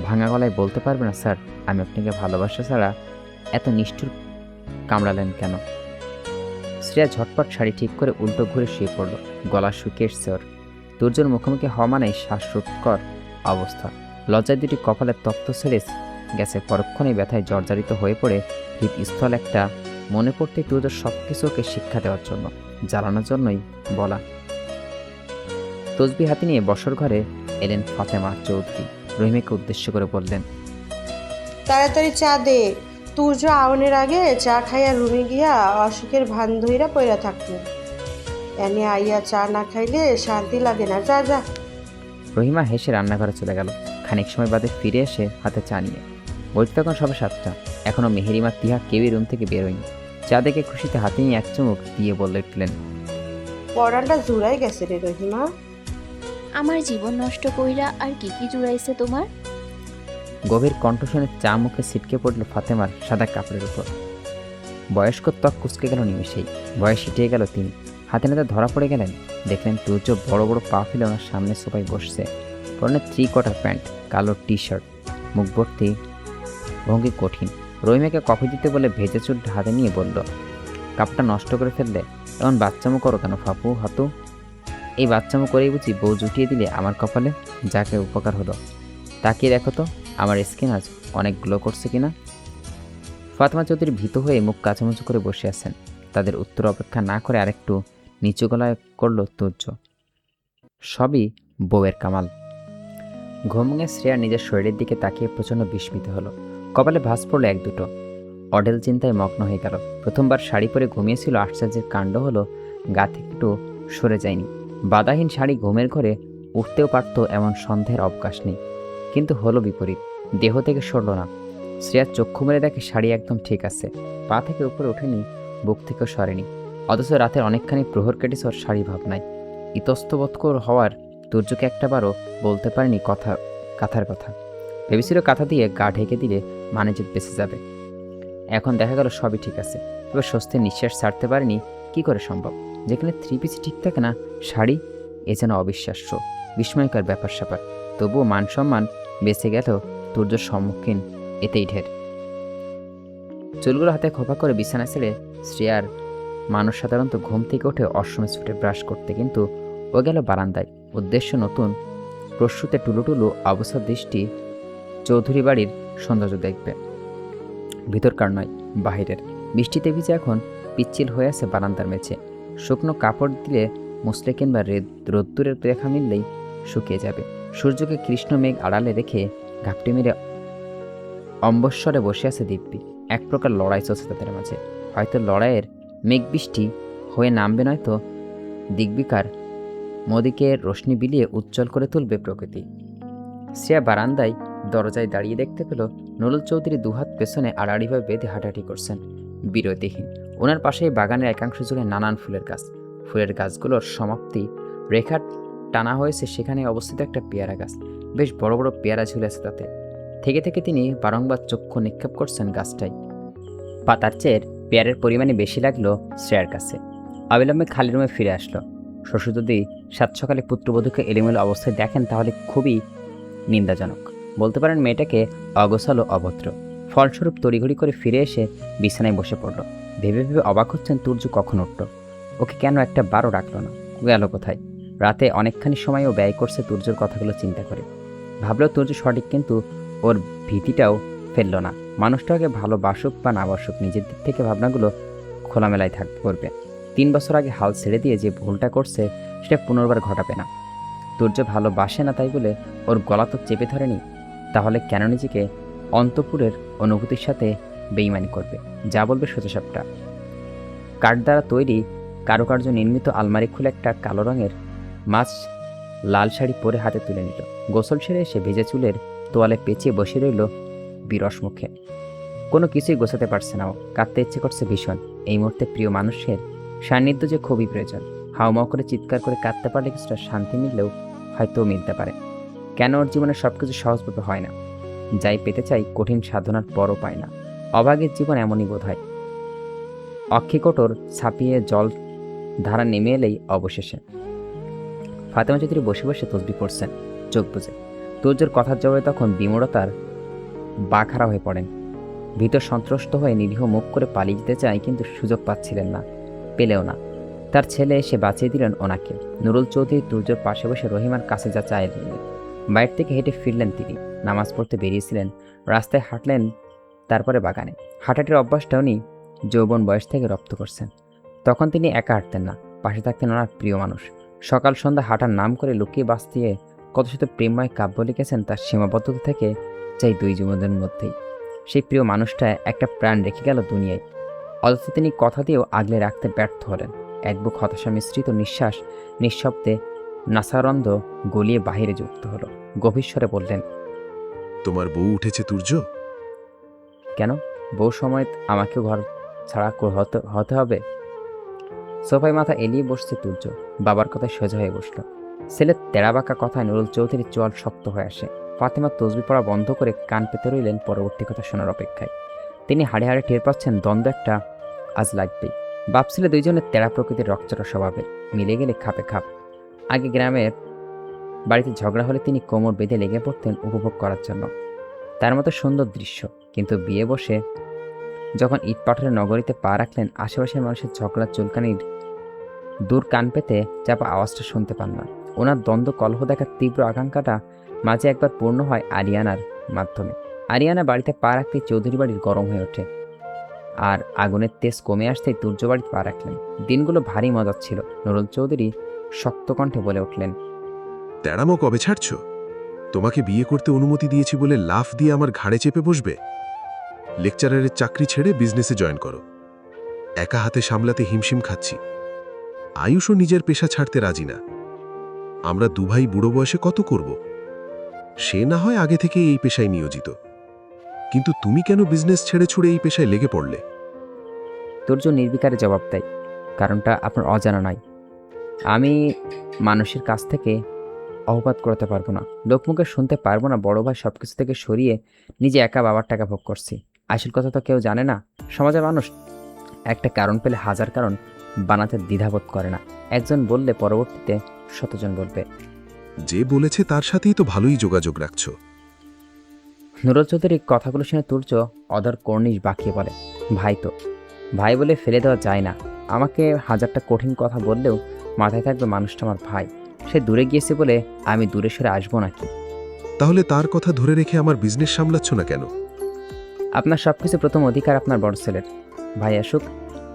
ভাঙা গলায় বলতে পারবে না, স্যার আমি আপনাকে ভালোবাসা ছাড়া এত নিষ্ঠুর কামড়ালেন কেন? শ্রেয়া ঝটপট শাড়ি ঠিক করে উল্টো ঘুরে শুয়ে পড়ল। গলা শুকিয়ে এসছে ওর। তুর্যর মুখোমুখি হওয়া মানেই শ্বাসরোধকর অবস্থা। লজ্জায় দুটি কপালের তপ্ত ছেড়ে গেছে। পরক্ষণেই ব্যথায় জর্জরিত হয়ে পড়ে হৃদস্থল একটা মনে পড়তে তুর্যর সব কিছু ওকে শিক্ষা দেওয়ার জন্য, জ্বালানোর জন্যই বলা। তসবি হাতে নিয়ে বসর ঘরে এলেন ফাতেমা চৌধুরী। রহিমাকে উদ্দেশ্য করে বললেন, তাড়াতাড়ি চা দে। তুর্য আউনের আগে চা খাইয়া রুমে গিয়া অসুখের ভান ধইরা পইরা থাকতো। এনে আইয়া চা না খাইলে শান্তি লাগে না, যা যা। রহিমা হেসে রান্নাঘরে চলে গেল। খানিক সময় বাদে ফিরে এসে হাতে চা নিয়ে। বইতে তখন সবে 7টা। এখনও মেহেরিমা তিহা কেউই রুম থেকে বেরোয়নি। চা দেখে খুশিতে হাতে নিয়ে এক চুমুক দিয়ে বলে উঠলেন, পরানটা জুড়াই গেছে রে রহিমা। আমার জীবন নষ্ট কইরা আর কি কি জুড়াইছে তোমার? গভীর কণ্ঠ শুনে চা মুখে ছিটকে পড়ল ফাতেমার সাদা কাপড়ের উপর। বয়স্ক ত্বক কুচকে গেল নিমেষেই। বয়স হিটিয়ে গেল তিনি। হাতে নাতে ধরা পড়ে গেলেন। দেখলেন তুর্য বড় বড় পা ফেলে ওনার সামনে সোফায় বসছে। পরনে 3/4 প্যান্ট, কালো টি-শার্ট, মুখ ভর্তি ভঙ্গি কঠিন। রহিমাকে কফি দিতে বলে ভেজে চুল হাতে নিয়ে বলল, কাপটা নষ্ট করে ফেললে এমন বাচ্চামো করো কেন ফাপু হাতু? এই বাচ্চামো করেই বুঝি বউ জুটিয়ে দিলে আমার কপালে? যাকে উপকার হলো। তাকিয়ে দেখো তো আমার স্কিন আজ অনেক গ্লো করছে কিনা। ফাতেমা চৌধুরী ভীত হয়ে মুখ কাচামুচু করে বসে আছেন। তাদের উত্তর অপেক্ষা না করে আরেকটু নিচু গলায় করল তুর্য, সবই বউয়ের কামাল। ঘুমিয়ে শ্রেয়া নিজের শরীরের দিকে তাকিয়ে প্রচণ্ড বিস্মিত হলো। কপালে ভাঁজ পড়ল 1-2। অডেল চিন্তায় মগ্ন হয়ে গেল। প্রথমবার শাড়ি পরে ঘুমিয়েছিল, আশ্চর্যের কাণ্ড হলো গা থেকে একটু সরে যায়নি। বাধাহীন শাড়ি ঘুমের ঘরে উঠতেও পারত এমন সন্দেহের অবকাশ নেই। কিন্তু হলো বিপরীত, দেহ থেকে সরল না। শ্রেয়ার চক্ষু মেরে দেখে শাড়ি একদম ঠিক আছে, পা থেকে উপরে ওঠেনি, বুক থেকেও সরেনি। অথচ রাতের অনেকখানি প্রহর কেটেছে ওর শাড়ি ভাবনায়। ইতস্তবোধকর হওয়ার তুর্যকে একটাবারও বলতে পারেনি কাথার কথা। ভেবেছিল কাঁথা দিয়ে গা ঢেকে দিলে মানেজত বেঁচে যাবে। এখন দেখা গেল সবই ঠিক আছে। তবে স্বস্তির নিঃশ্বাস ছাড়তে পারেনি। কি করে সম্ভব? যেখানে 3 পিস ঠিক থাকে না, শাড়ি, এ যেন অবিশ্বাস্য বিস্ময়কর ব্যাপার স্যাপার। তবুও মান সম্মান বেঁচে গেলেও তুর্যর সম্মুখীন এতেই ঢের। চুলগুলো হাতে খোপা করে বিছানা ছেড়ে শ্রেয়ার মানুষ সাধারণত ঘুম থেকে ওঠে অসময়ে ছুটে ব্রাশ করতে, কিন্তু ও গেল বারান্দায়। উদ্দেশ্য নতুন। প্রস্তুতে টুলুটুলু অবসর দৃষ্টি চৌধুরী বাড়ির সৌন্দর্য দেখবে। ভিতরকার নয়, বাহিরের। বৃষ্টিতে ভিজে এখন পিচ্ছিল হয়ে আছে বারান্দার মেঝে। শুকনো কাপড় দিলে মুসলে কিংবা রোদ্দুরের রেখা মিললেই শুকিয়ে যাবে। সূর্যকে কৃষ্ণ মেঘ আড়ালে রেখে ঘাপটি মেরে অম্বস্বরে বসে আছে দিব্যি। এক প্রকার লড়াই চলছে তাদের মাঝে। হয়তো লড়াইয়ের মেঘ বৃষ্টি হয়ে নামবে, নয়তো দিগ্বিকার মোদিকে রোশনি বিলিয়ে উজ্জ্বল করে তুলবে প্রকৃতি। শ্রেয়া বারান্দায় দরজায় দাঁড়িয়ে দেখতে পেল নুরুল চৌধুরী দুহাত পেছনে আড়াআড়িভাবে বেঁধে হাঁটাহাঁটি করছেন, বিরতিহীন। ওনার পাশেই বাগানের একাংশ জুড়ে নানান ফুলের গাছ। ফুলের গাছগুলোর সমাপ্তি রেখা টানা হয়েছে সেখানে অবস্থিত একটা পেয়ারা গাছ। বেশ বড় বড় পেয়ারা ঝুলে আছে তাতে। থেকে থেকে তিনি বারংবার চক্ষু নিক্ষেপ করছেন গাছটায়। পাতার চেয়ে পেয়ারের পরিমাণে বেশি লাগলো শ্রেয়ার কাছে। অবিলম্বে খালি রুমে ফিরে আসলো। শ্বশুর যদি সাত সকালে পুত্রবধূকে এলোমেলো অবস্থায় দেখেন তাহলে খুবই নিন্দাজনক। বলতে পারেন মেয়েটাকে অগোছালো, অভদ্র। ফলস্বরূপ তড়িঘড়ি করে ফিরে এসে বিছানায় বসে পড়ল। ভেবে ভেবে অবাক হচ্ছেন তুর্য কখন উঠল। ওকে কেন একটা বারও ডাকলো না? গেল কোথায়? রাতে অনেকখানি সময়ও ব্যয় করছে তুর্যর কথাগুলো চিন্তা করে। ভাবলেও তুর্য সঠিক, কিন্তু ওর ভীতিটাও ফেলল না। মানুষটাকে ভালোবাসুক বা না বাসুক, নিজের দিক থেকে ভাবনাগুলো খোলামেলায় করবে। 3 বছর আগে হাল ছেড়ে দিয়ে যে ভুলটা করছে সেটা পুনর্বার ঘটাবে না। তুর্য ভালোবাসে না তাই বলে ওর গলা তো চেপে ধরেনি, তাহলে কেন নিজেকে অন্তঃপুরের অনুভূতির সাথে বেইমানি করবে? যা বলবে সোজাসাপটা। কাঠ দ্বারা তৈরি কারুকার্য নির্মিত আলমারি খুলে একটা কালো রঙের মাছ লাল শাড়ি পরে হাতে তুলে নিল। গোসল সেরে এসে ভেজে চুলের তোয়ালে পেঁচিয়ে বসে রইল বিরস মুখে। কোনো কিছুই গোছাতে পারছে না ও, কাঁদতে ইচ্ছে করছে ভীষণ। এই মুহূর্তে প্রিয় মানুষের সান্নিধ্য যে খুবই প্রয়োজন। হাউমাউ করে চিৎকার করে কাঁদতে পারলে কিছুটা শান্তি মিললেও হয়তো মিলতে পারে। কেন ওর জীবনে সব কিছু সহজভাবে হয় না? যাই পেতে চাই কঠিন সাধনার পরও পায় না। অভাগের জীবন এমনই বোধ হয়। অক্ষিকোটর ছাপিয়ে জল ধারা নেমে এলেই অবশেষে ফাতেমা চৌধুরী বসে বসে তসবি পড়ছেন চোখ বুজে। তুর্যর কথার জবাবে তখন বিমূঢ়তার বাখারা হয়ে পড়েন। ভীত সন্ত্রস্ত হয়ে নিরীহ মুখ করে পালিয়ে যেতে চায়, কিন্তু সুযোগ পাচ্ছিলেন না, পেলেও না। তার ছেলে এসে বাঁচিয়ে দিলেন ওনাকে। নুরুল চৌধুরী তুর্যর পাশে বসে রহিমার কাছে যা চাইলেন। বাইরে থেকে হেঁটে ফিরলেন তিনি। নামাজ পড়তে বেরিয়েছিলেন, রাস্তায় হাঁটলেন, তারপরে বাগানে। হাঁটাটির অভ্যাসটা উনি যৌবন বয়স থেকে রপ্ত করছেন। তখন তিনি একা হাঁটতেন না, পাশে থাকতেন ওনার প্রিয় মানুষ। সকাল সন্ধ্যা হাঁটার নাম করে লুকিয়ে বাঁচিয়ে কত শত প্রেমময় কাব্য লিখেছেন তার সীমাবদ্ধতা থেকে চাই দুই জীবনের মধ্যেই। সেই প্রিয় মানুষটা একটা প্রাণ রেখে গেল দুনিয়ায়, অথচ তিনি কথা দিয়েও আগলে রাখতে ব্যর্থ হলেন। এক বুক হতাশা মিশ্রিত নিঃশ্বাস নিঃশব্দে নাসারন্ধ গলিয়ে বাহিরে যুক্ত হলো। গভীর স্বরে বললেন, তোমার বউ উঠেছে তুর্য? কেন? বউ সময় আমাকেও ঘর ছাড়া হতে হবে? সোফায় মাথা এলিয়ে বসছে তুর্য। বাবার কথায় সোজা হয়ে বসল। ছেলের তেড়াবাঁকা কথায় নুরুল চৌধুরীর চোয়াল শক্ত হয়ে আসে। ফাতেমা তসবি পড়া বন্ধ করে কান পেতে রইলেন পরবর্তী কথা শোনার অপেক্ষায়। তিনি হাড়ে হাড়ে টের পাচ্ছেন দ্বন্দ্ব একটা আজ লাগবেই। বাপ ছেলে দুইজনের তেড়া প্রকৃতির রকচটা স্বভাবের, মিলে গেলে খাপে খাপ। আগে গ্রামের বাড়িতে ঝগড়া হলে তিনি কোমর বেঁধে লেগে পড়তেন উপভোগ করার জন্য, তার মতো সুন্দর দৃশ্য। কিন্তু বিয়ে বসে যখন ইট পাথরের নগরীতে পা রাখলেন, আশেপাশের মানুষের ঝগড়া চুলকানির দূর কান পেতে চাপা আওয়াজটা শুনতে পান না। ওনার দ্বন্দ্ব কলহ দেখার তীব্র আকাঙ্ক্ষাটা মাঝে একবার পূর্ণ হয় আরিয়ানার মাধ্যমে। আরিয়ানা বাড়িতে পা রাখতেই চৌধুরী বাড়ির গরম হয়ে ওঠে, আর আগুনের তেজ কমে আসতেই তুর্য বাড়িতে পা রাখলেন। দিনগুলো ভারী মজার ছিল। নুরুল চৌধুরী শক্ত কণ্ঠে বলে উঠলেন, তেড়ামো কবে ছাড়ছ? তোমাকে বিয়ে করতে অনুমতি দিয়েছি বলে লাফ দিয়ে আমার ঘাড়ে চেপে বসবে? লেকচারারের চাকরি ছেড়ে বিজনেসে জয়েন করো। একা হাতে সামলাতে হিমশিম খাচ্ছি। আয়ুষও নিজের পেশা ছাড়তে রাজি না। আমরা দুভাই বুড়ো বয়সে কত করব? সে না হয় আগে থেকে এই পেশায় নিয়োজিত, কিন্তু তুমি কেন বিজনেস ছেড়ে ছুড়ে এই পেশায় লেগে পড়লে? তুর্য নির্বিকারে জবাব দেয়, কারণটা আপনার অজানা নয়। আমি মানুষের কাছ থেকে অপবাদ করতে পারবো না, লোকমুখে শুনতে পারবো না বড় ভাই সবকিছু থেকে সরিয়ে নিজে একা বাবার টাকা ভোগ করছি। আসল কথা তো কেউ জানে না। সমাজের মানুষ একটা কারণ পেলে হাজার কারণ বানাতে দ্বিধাবোধ করে না। একজন বললে পরবর্তীতে শতজন বলবে। যে বলেছে তার সাথেই তো ভালোই যোগাযোগ রাখছো। নুরুল চৌধুরীর কথাগুলো শুনে তুর্য অধর কর্নিশ বাঁকিয়ে বলে, ভাই তো, ভাই বলে ফেলে দেওয়া যায় না। আমাকে হাজারটা কঠিন কথা বললেও মাথায় থাকবে মানুষটা আমার ভাই। সে দূরে গিয়েছে বলে আমি দূরে সরে আসবো নাকি? তাহলে তার কথা ধরে রেখে আমার বিজনেস সামলাচ্ছ না কেন? আপনার সব কিছু প্রথম অধিকার আপনার বড় ছেলের। ভাই আসুক,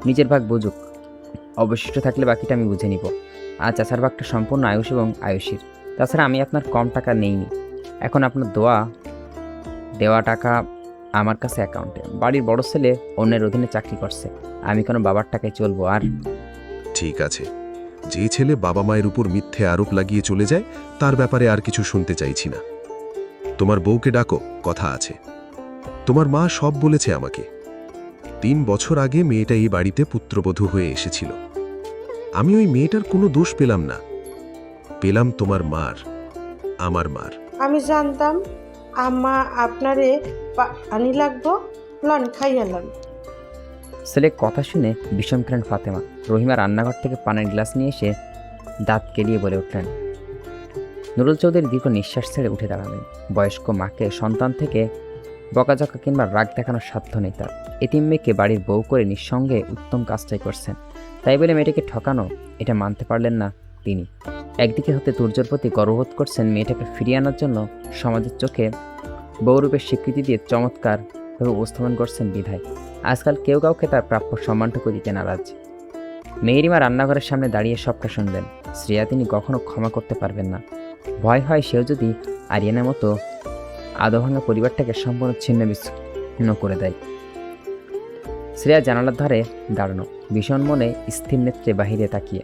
নিজের ভাগ বুঝুক, অবশিষ্ট থাকলে বাকিটা আমি বুঝে নিব। আর চাচার ভাগটা সম্পূর্ণ আয়ুষ এবং আয়ুষীর। তাছাড়া আমি আপনার কম টাকা নেইনি। এখন আপনার দেওয়া টাকা আমার কাছে অ্যাকাউন্টে। বাড়ির বড় ছেলে অন্যের অধীনে চাকরি করছে, আমি কোনো বাবার টাকায় চলবো? আর ঠিক আছে, যে ছেলে বাবা মায়ের উপর মিথ্যে আরোপ লাগিয়ে চলে যায় তার ব্যাপারে আর কিছু শুনতে চাইছি না। তোমার বউকে ডাকো, কথা আছে। তোমার মা সব বলেছে আমাকে। 3 বছর আগে মেয়েটা এই বাড়িতে পুত্রবধূ হয়ে এসেছিল। আমি ওই মেয়েটার কোনো দোষ পেলাম না, পেলাম তোমার মার, আমার মার। আমি জানতাম আম্মা আপনারে পানি লাগবো, লন খাইয়া লন। ছেলের কথা শুনে বিষম খেলেন ফাতেমা। রহিমা রান্নাঘর থেকে পানির গ্লাস নিয়ে এসে দাঁত কেলিয়ে বলে উঠলেন। নুরুল চৌধুরী দীর্ঘ নিঃশ্বাস ছেড়ে উঠে দাঁড়ালেন। বয়স্ক মাকে সন্তান থেকে বকাঝকা কিংবা রাগ দেখানোর সাধ্য নেই তার। এতিম মেয়েকে বাড়ির বউ করে নিঃসঙ্গে উত্তম কাজটাই করছেন, তাই বলে মেয়েটাকে ঠকানো, এটা মানতে পারলেন না তিনি। একদিকে হতে তুর্যর প্রতি গর্ববোধ করছেন, মেয়েটাকে ফিরিয়ে আনার জন্য সমাজের চোখে বউরূপের স্বীকৃতি দিয়ে চমৎকারভাবে উপস্থাপন করছেন বিধায় আজকাল কেউ কাউকে তার প্রাপ্য সম্মানটুকু দিতে নারাজ। মেহেরিমা রান্নাঘরের সামনে দাঁড়িয়ে সবটা শুনলেন। শ্রেয়া তিনি কখনো ক্ষমা করতে পারবেন না। ভয় হয় সেও যদি আরিয়ানার মতো আধভাঙা পরিবারটাকে সম্পূর্ণ ছিন্ন বিচ্ছিন্ন করে দেয়। শ্রেয়া জানালার ধারে দাঁড়ানো, ভীষণ মনে স্থির নেত্রে বাহিরে তাকিয়ে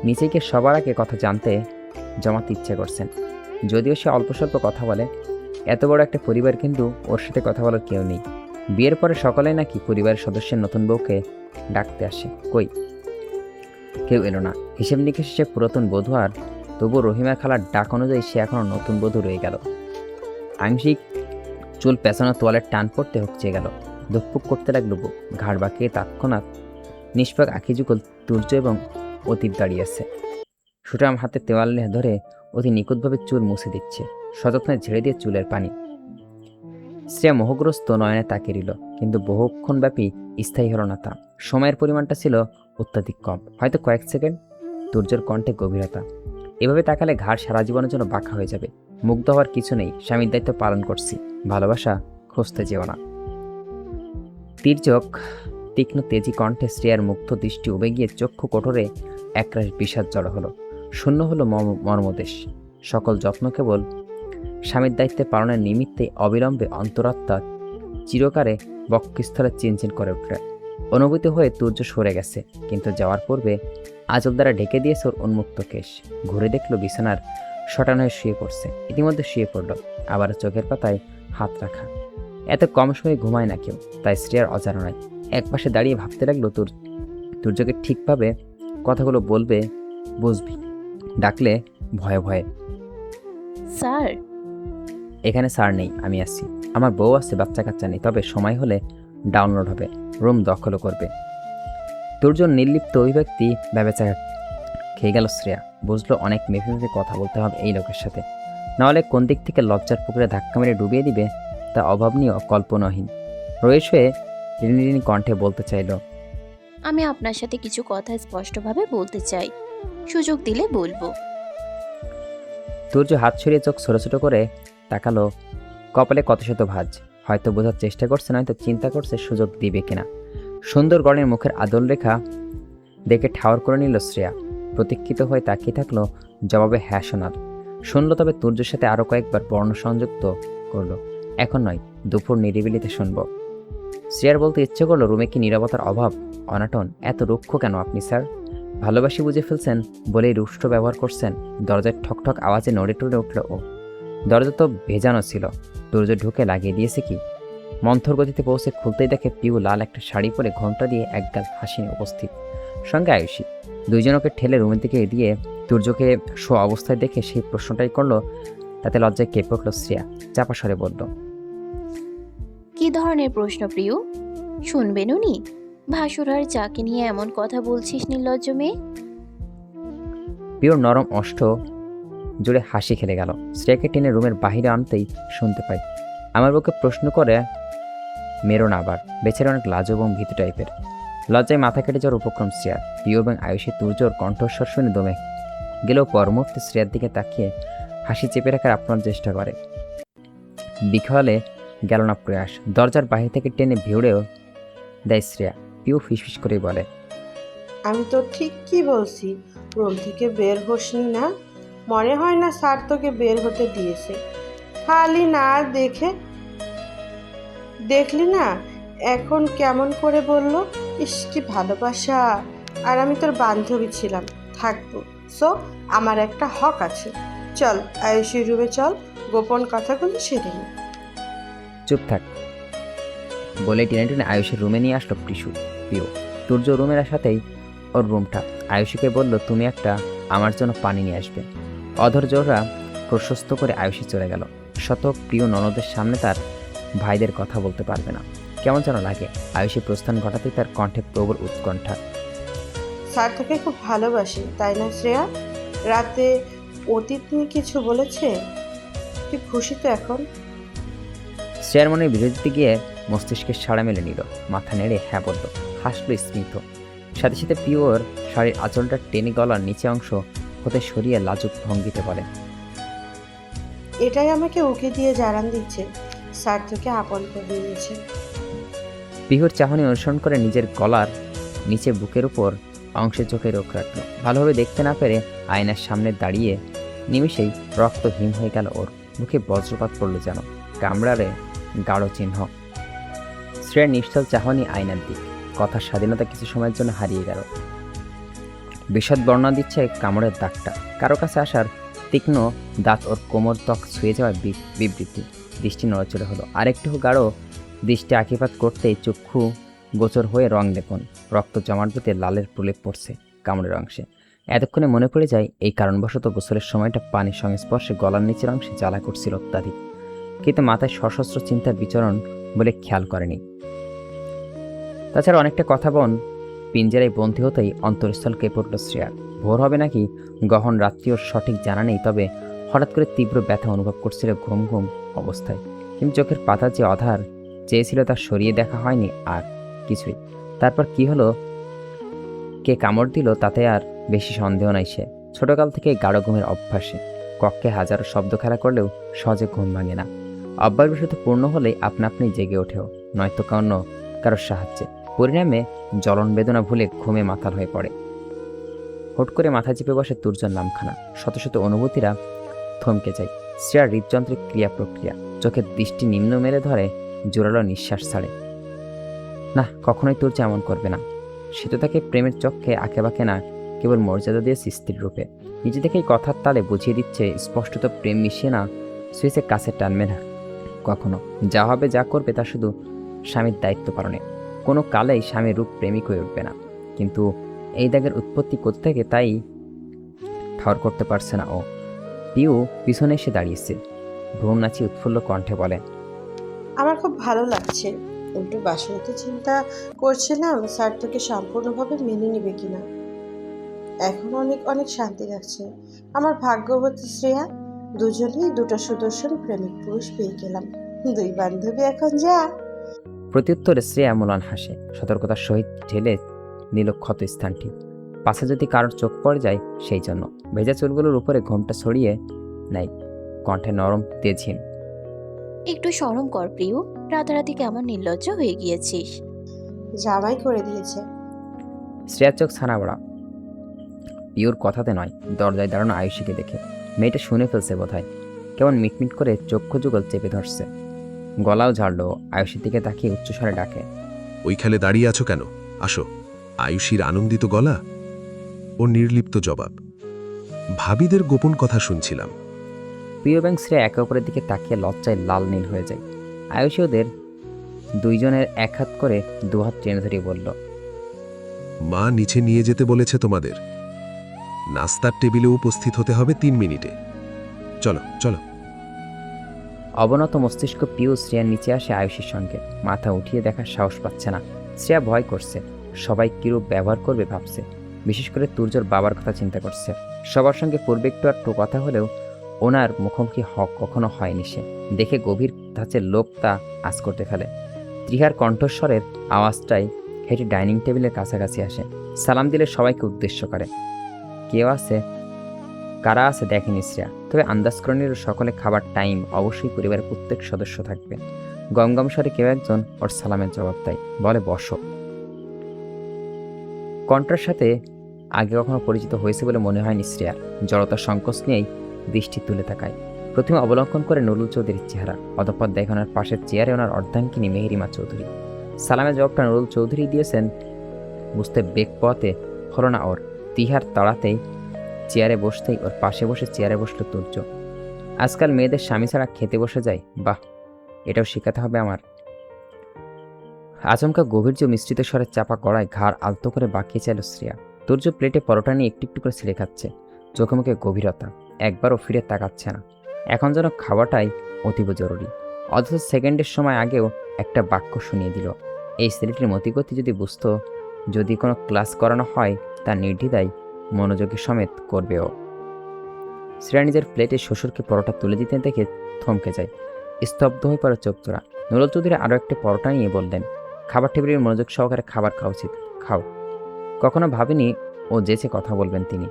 নিজেকে সবার আগে কথা জানতে জমাতে ইচ্ছে করছেন। যদিও সে অল্প স্বল্প কথা বলে, এত বড় একটা পরিবার কিন্তু ওর সাথে কথা বলার কেউ নেই। বিয়ের পরে সকলেই নাকি পরিবারের সদস্যের নতুন বউকে ডাকতে আসে, কই কেউ এলো না। হিসেব নিকেশ সে পুরাতন বধূ, আর তবু রহিমা খালার ডাক অনুযায়ী সে এখনও নতুন বধূ রয়ে গেল। আংশিক চুল পেছানো তোয়ালের টান পড়তে হচ্ছে গেল, ধুকপুক করতে লাগলো বুক, ঘাড় বাঁকিয়ে তৎক্ষণাৎ নিষ্পাক আঁখি যুগল তুর্য এবং অতীত দাঁড়িয়েছে। সুটাম হাতে তেওয়াল ধরে অতি নিখুঁতভাবে চুল মুছে দিচ্ছে, সযত্নে ঝেড়ে দিয়ে চুলের পানি। শ্রেয়া মোহগ্রস্ত নয়নে তাকিয়ে রইল, কিন্তু বহুক্ষণব্যাপী স্থায়ী হলো না তা। সময়ের পরিমাণটা ছিল অত্যাধিক কম, হয়তো কয়েক সেকেন্ড। তুর্যর কণ্ঠে গভীরতা। এভাবে তাকালে ঘাড় সারা জীবনের জন্য বাঁকা হয়ে যাবে। মুগ্ধ হওয়ার কিছু নেই, স্বামীর দায়িত্ব পালন করছি, ভালোবাসা খুঁজতে যেও না। তীর্যক তীক্ষ্ণ তেজি কণ্ঠে শ্রেয়ার মুগ্ধ দৃষ্টি উবে গিয়ে চক্ষু কোটরে একরাশ বিষাদ জড়ো হলো। শূন্য হলো মর্মদেশ। সকল যত্ন কেবল স্বামীর দায়িত্বে পালনের নিমিত্তে অবিলম্বে অন্তরাত্মা চিরকারে বক্ষস্থলে চিনচিন করে উঠল। অনুভূতি হয়ে তুর্য সরে গেছে, কিন্তু যাওয়ার পূর্বে আঁচল দ্বারা ঢেকে দিয়েছে ওর উন্মুক্ত কেশ। ঘুরে দেখলো বিছানার শটান হয়ে শুয়ে পড়ছে, ইতিমধ্যে শুয়ে পড়ল, আবার চোখের পাতায় হাত রাখা। এত কম সময়ে ঘুমায় না কেউ, তাই শ্রেয়ার অজানা নয়। একপাশে দাঁড়িয়ে ভাবতে লাগলো তুর্যকে ঠিকভাবে কথাগুলো বলবে, বুঝবি, ডাকলে ভয়ে ভয়ে। স্যার, এখানে স্যার নেই, আমি আসছি। আমার বউ আছে, বাচ্চা কাচ্চা নেই, তবে সময় হলে ডাউনলোড হবে, রুম দখলও করবে। তুর্যর নির্লিপ্ত অভিব্যক্তি ব্যবচার খেয়ে গেল শ্রেয়া। বুঝলো অনেক মেপে মেপে কথা বলতে হবে এই লোকের সাথে, নাহলে কোন দিক থেকে লজ্জার পুকুরে ধাক্কা মেরে ডুবিয়ে দিবে তা অভাবনীয়, কল্পনাহীন। রয়েশ হয়ে ঋণী কণ্ঠে বলতে চাইল, আমি আপনার সাথে কিছু কথা স্পষ্টভাবে বলতে চাই, সুযোগ দিলে বলবো। তুর্য হাত ছড়িয়ে চোখ ছোট ছোট করে তাকালো, কপালে কত শত ভাঁজ। হয়তো বোঝার চেষ্টা করছে, নয়তো চিন্তা করছে সুযোগ দিবে কিনা। সুন্দর গণের মুখের আদল রেখা দেখে ঠাওর করে নিল শ্রেয়া। প্রতীক্ষিত হয়ে তাকিয়ে থাকলো জবাবে হ্যাঁ শোনার। শুনল, তবে তুর্যের সাথে আরও কয়েকবার বর্ণ সংযুক্ত করলো। এখন নয়, দুপুর নিরিবিলিতে শুনব। শ্রেয়ার বলতে ইচ্ছে করলো, রুমে কি নীরবতার অভাব, অনাটন? এত রুক্ষ কেন আপনি স্যার? ভালোবাসি বুঝে ফেলছেন বলেই রুষ্ট ব্যবহার করছেন? দরজার ঠকঠক আওয়াজে নড়ে টড়ে উঠল ও। দরজা তো ভেজানো ছিল, তুর্য ঢুকে লাগিয়ে দিয়েছে কি? মন্থর গতিতে পৌঁছে খুলতেই দেখে পিউ লাল একটা শাড়ি পরে ঘোমটা দিয়ে একগাল হাসি নিয়ে উপস্থিত, সঙ্গে আয়ুষী। দুইজনকে ঠেলে রুমের দিকে দিয়ে তুর্যকে শো অবস্থায় দেখে সেই প্রশ্নটাই করলো। তাতে লজ্জায় কেঁপে উঠল শ্রেয়া, চাপা স্বরে বলল, কি ধরনের প্রশ্ন প্রিয়? শুনবেন উনি? ভাসুর আর যাকে নিয়ে এমন কথা বলছিস নির্লজ্জ মেয়ে? পিওর নরম অষ্ট জুড়ে হাসি খেলে গেল। শ্রেয়াকে টেনে রুমের বাহিরে আনতেই শুনতে পাই, আমার বউকে প্রশ্ন করে মেরো না আবার। বেচারে অনেক লাজুক এবং ভীতু টাইপের। লজ্জায় মাথা কেটে যাওয়ার উপক্রম শ্রেয়ার। প্রিয় এবং আয়ুষী তুর্যর কণ্ঠস্বর শুনে দমে গেলেও পর মুহূর্তে শ্রেয়ার দিকে তাকিয়ে হাসি চেপে রাখার আপনার চেষ্টা করে। বিকালে গেল না প্রয়াস। দরজার বাহির থেকে টেনে ভিড়েও দেয় শ্রেয়া। পিউ ফিসফিস করে বলে, আমি তো ঠিক কি বলছি, রুম থেকে বের হোসনি না? মনে হয় না স্যার তোকে বের হতে দিয়েছে? খালি না দেখলি না এখন কেমন করে বলল, ইস কি ভালোবাসা। আর আমি তোর বান্ধবী ছিলাম, থাকবো, সো আমার একটা হক আছে। চল আয়ুষীর রুমে চল, গোপন কথাগুলো সেরে নি। চুপ থাক বলে টেনে টেনে আয়ুষের রুমে নিয়ে আসলো পিউ। তুর্য রুমের সাথেই ওর রুমটা। আয়ুষীকে বলল, তুমি একটা আমার জন্য পানি নিয়ে আসবে। অধৈর্যরা প্রশস্ত করে আয়ুষী চলে গেল। শত প্রিয় ননদের সামনে তার ভাইদের কথা বলতে পারবে না, কেমন যেন লাগে। আয়ুষী প্রস্থান ঘটাতেই তার কণ্ঠে প্রবল উৎকণ্ঠা। স্যার তোকে খুব ভালোবাসে, তাই না শ্রেয়া? রাতে অতীত নিয়ে কিছু বলেছে? তুই খুশি তো এখন? শ্রেয়ার মনের বিরোধিতে গিয়ে মস্তিষ্কের সাড়া মেলে নিল, মাথা নেড়ে হ্যাঁ বলল, হাসলো স্মিত। সাথে সাথে পিওর শাড়ির আঁচলটা টেনে গলার নিচে অংশ হতে সরিয়ে লাজুক ভঙ্গিতে বলে, এটাই আমাকে উকি দিয়ে জানান দিচ্ছে, স্যার তোকে আপন করে নিয়েছে। পিহুর চাহনি অনুসরণ করে নিজের গলার নিচে বুকের উপর অংশে চোখে রোখ রাখলো। ভালোভাবে দেখতে না পেরে আয়নার সামনে দাঁড়িয়ে নিমিষেই রক্ত হিম হয়ে গেল ওর, মুখে বজ্রপাত পড়ল যেন, কামড়ারে গাঢ় চিহ্ন। শ্রেয়ার নিশ্চল চাহনি আয়নার দিক, কথার স্বাধীনতা কিছু সময়ের জন্য হারিয়ে গেল। বিশদ বর্ণনা দিচ্ছে কামড়ের দাগটা, কারো কাছে আসার তীক্ষ্ণ দাঁত ওর কোমর ত্বক ছুঁয়ে যাওয়ার বিবৃতি। দৃষ্টি নড়াচড়ে হলো, আরেকটু গাঢ় দৃষ্টি আঁকিপাত করতেই চক্ষু গোচর হয়ে রং দেখুন, রক্ত জমাটতে লালের প্রলেপ পড়ছে কামড়ের অংশে। এতক্ষণে মনে পড়ে যায় এই কারণবশত গোসলের সময়টা পানির সংস্পর্শে গলার নিচের অংশে জ্বালা করছিল অত্যাধিক, কিন্তু মাথায় সশস্ত্র চিন্তার বিচরণ বলে খেয়াল করেনি। তাছাড়া অনেকটা কথা বন পিঞ্জেরায় বন্দী হতেই অন্তরস্থল কেঁপে উঠল শ্রেয়ার। ভোর হবে নাকি গহন রাত্রি ওর সঠিক জানা নেই, তবে হঠাৎ করে তীব্র ব্যথা অনুভব করছিল ঘুম ঘুম অবস্থায়। কিন্তু চোখের পাতা যে অধার চেয়েছিল তা সরিয়ে দেখা হয়নি আর কিছুই। তারপর কি হলো, কে কামড় দিল তাতে আর বেশি সন্দেহ নাই। সে ছোটকাল থেকে গাঢ় ঘুমের অভ্যাসে, কক্ষে হাজারো শব্দ খেলা করলেও সহজে ঘুম ভাঙে না। অভ্যাসবশত পূর্ণ হলেই আপনা আপনি জেগে ওঠেও, নয়তো কারোর সাহায্যে। পরিণামে জ্বলন বেদনা ভুলে ঘুমে মাতাল হয়ে পড়ে। হুট করে মাথা চেপে বসে তুর্জন নামখানা, শত শত অনুভূতিরা থমকে যায়। শ্রেয়ার হৃদযন্ত্রের ক্রিয়া প্রক্রিয়া, চোখের দৃষ্টি নিম্ন মেলে ধরে, জোরালো নিঃশ্বাস ছাড়ে। না, কখনোই তুর্য এমন করবে না। সে তো তাকে প্রেমের চক্ষে আঁকেবাঁকে না, কেবল মর্যাদা দিয়েছে স্ত্রীর রূপে। নিজে থেকেই কথার তালে বুঝিয়ে দিচ্ছে, স্পষ্টত প্রেম মিশিয়ে না সুইসে কাছে টানবে না কখনো। যা হবে যা করবে তা শুধু স্বামীর দায়িত্ব পালনে, কোনো কালেই স্বামীর রূপ প্রেমিক হয়ে উঠবে না। কিন্তু এই দাগের উৎপত্তি কোথা থেকে তাই ঠাওর করতে পারছে না ও। পিউ পিছনে এসে দাঁড়িয়েছে, ভ্রূণ নাচি উৎফুল্ল কণ্ঠে বলে, আমার খুব ভালো লাগছে। একটু বাসন্তী চিন্তা করছিলাম স্যার তোকে সম্পূর্ণভাবে মেনে নেবে কিনা। এখন অনেক অনেক শান্তি লাগছে। আমার ভাগ্যবতী শ্রেয়া, দুজনেই দুটো সুদর্শন প্রেমিক পুরুষ পেয়ে গেলাম। দুই বান্ধবী এখন যা। প্রত্যুত্তরে শ্রেয়া ম্লান হাসে, সতর্কতার সহিত ঢেলে নিল ক্ষত স্থানটি। পাশে যদি কারোর চোখ পড়ে যায় সেই জন্য। ভেজা চুলগুলোর উপরে ঘোমটা ছড়িয়ে নেয়, কণ্ঠে নরম তেজহীন। একটু শরম কর প্রিয়, রাতারাতি কেমন নির্লজ্জ হয়ে গিয়েছিস। জামাই করে দিয়েছে। শ্রেয়ার চোখ ছানা বড়া, পিওর কথাতে নয়, দরজায় দাঁড়ানো আয়ুষীকে দেখে। মেয়েটা শুনে ফেলছে বোধহয়, কেমন মিটমিট করে চক্ষু যুগল চেপে ধরছে। গলাও ঝাড়লো, আয়ুষীর দিকে তাকিয়ে উচ্চস্বরে ডাকে, ওইখানে দাঁড়িয়ে আছো কেন? আসো। আয়ুষীর আনন্দিত গলা ও নির্লিপ্ত জবাব। ভাবিদের গোপন কথা শুনছিলাম। প্রিয় ব্যাং শ্রেয়া একে অপরের দিকে তাকিয়ে লজ্জায় লাল নীল হয়ে যায়। আয়ুষী ওদের দুইজনের এক হাত করে দুহাত টেনে ধরিয়ে বলল, মা নিচে নিয়ে যেতে বলেছে তোমাদের। নাস্তার টেবিলে উপস্থিত হতে হবে 3 মিনিটে। চলো চলো। অবনত মস্তিষ্ক পিউ শ্রেয়ার নিচে আসে আয়ুষীর সঙ্গে। মাথা উঠিয়ে দেখার সাহস পাচ্ছে না। শ্রেয়া ভয় করছে, সবাই কিরূপ ব্যবহার করবে ভাবছে। বিশেষ করে তুর্যর বাবার কথা চিন্তা করছে। সবার সঙ্গে পূর্বে একটু একটু কথা হলেও ওনার মুখোমুখি কখনো হয়নি সে। দেখে গভীর ধাঁচের লোক তা আজ করতে ফেলে। ত্রিহার কণ্ঠস্বরের আওয়াজটাই হেঁটে ডাইনিং টেবিলের কাছাকাছি আসে। সালাম দিলে সবাইকে উদ্দেশ্য করে। কেউ আছে, কারা আছে দেখেনি শ্রেয়া, তবে আন্দাজ করে নিল সকলে খাবার টাইম অবশ্যই পরিবারের প্রত্যেক সদস্য থাকবে। গমগম স্বরে কেউ একজন ওর সালামের জবাব দেয়, বলে বসো। কণ্ঠের সাথে আগে কখনো পরিচিত হয়েছে বলে মনে হয়নি শ্রেয়ার। জড়তার সংকোচ নিয়েই দৃষ্টি তুলে তাকায়। প্রথমে অবলম্বন করে নুরুল চৌধুরীর চেহারা, অতঃপর দেখে ওনার পাশের চেয়ারে ওনার অর্ধাঙ্গিনী মেহেরিমা চৌধুরী। সালামের জবাবটা নুরুল চৌধুরী দিয়েছেন বুঝতে বেগ পথে হলো না ওর। তিহার তাড়াতেই চেয়ারে বসতেই ওর পাশে বসে চেয়ারে বসলো তুর্য। আজকাল মেয়েদের স্বামী ছাড়া খেতে বসে যায়, বাহ, এটাও শেখাতে হবে আমার। আচমকা গভীর মিশ্রিত স্বরের চাপা কড়ায় ঘাড় আলতো করে বাঁকিয়ে চাইল শ্রেয়া। তুর্য প্লেটে পরোটা নিয়ে একটু একটু করে ছিঁড়ে খাচ্ছে, চোখে মুখে গভীরতা, একবারও ফিরে তাকাচ্ছে না। এখন যেন খাওয়াটাই অতীব জরুরি। অথচ সেকেন্ডের সময় আগেও একটা বাক্য শুনিয়ে দিল। এই ছেলেটির মতিগতি যদি বুঝতো, যদি কোনো ক্লাস করানো হয় তা নির্দ্বিধায় মনোযোগী সমেত করবেও। শ্রেয়া নিজের প্লেটে শ্বশুরকে পরোটা তুলে দিতে দেখে থমকে যায়, স্তব্ধ হয়ে পড়ে চোখ জোড়া। নুরুল চৌধুরী আরও একটা পরোটা নিয়ে বললেন, খাবার টেবিলের মনোযোগ সহকারে খাবার খাওয়া উচিত, খাও। কখনো ভাবেনি ও যেচে কথা বলবেন তিনি।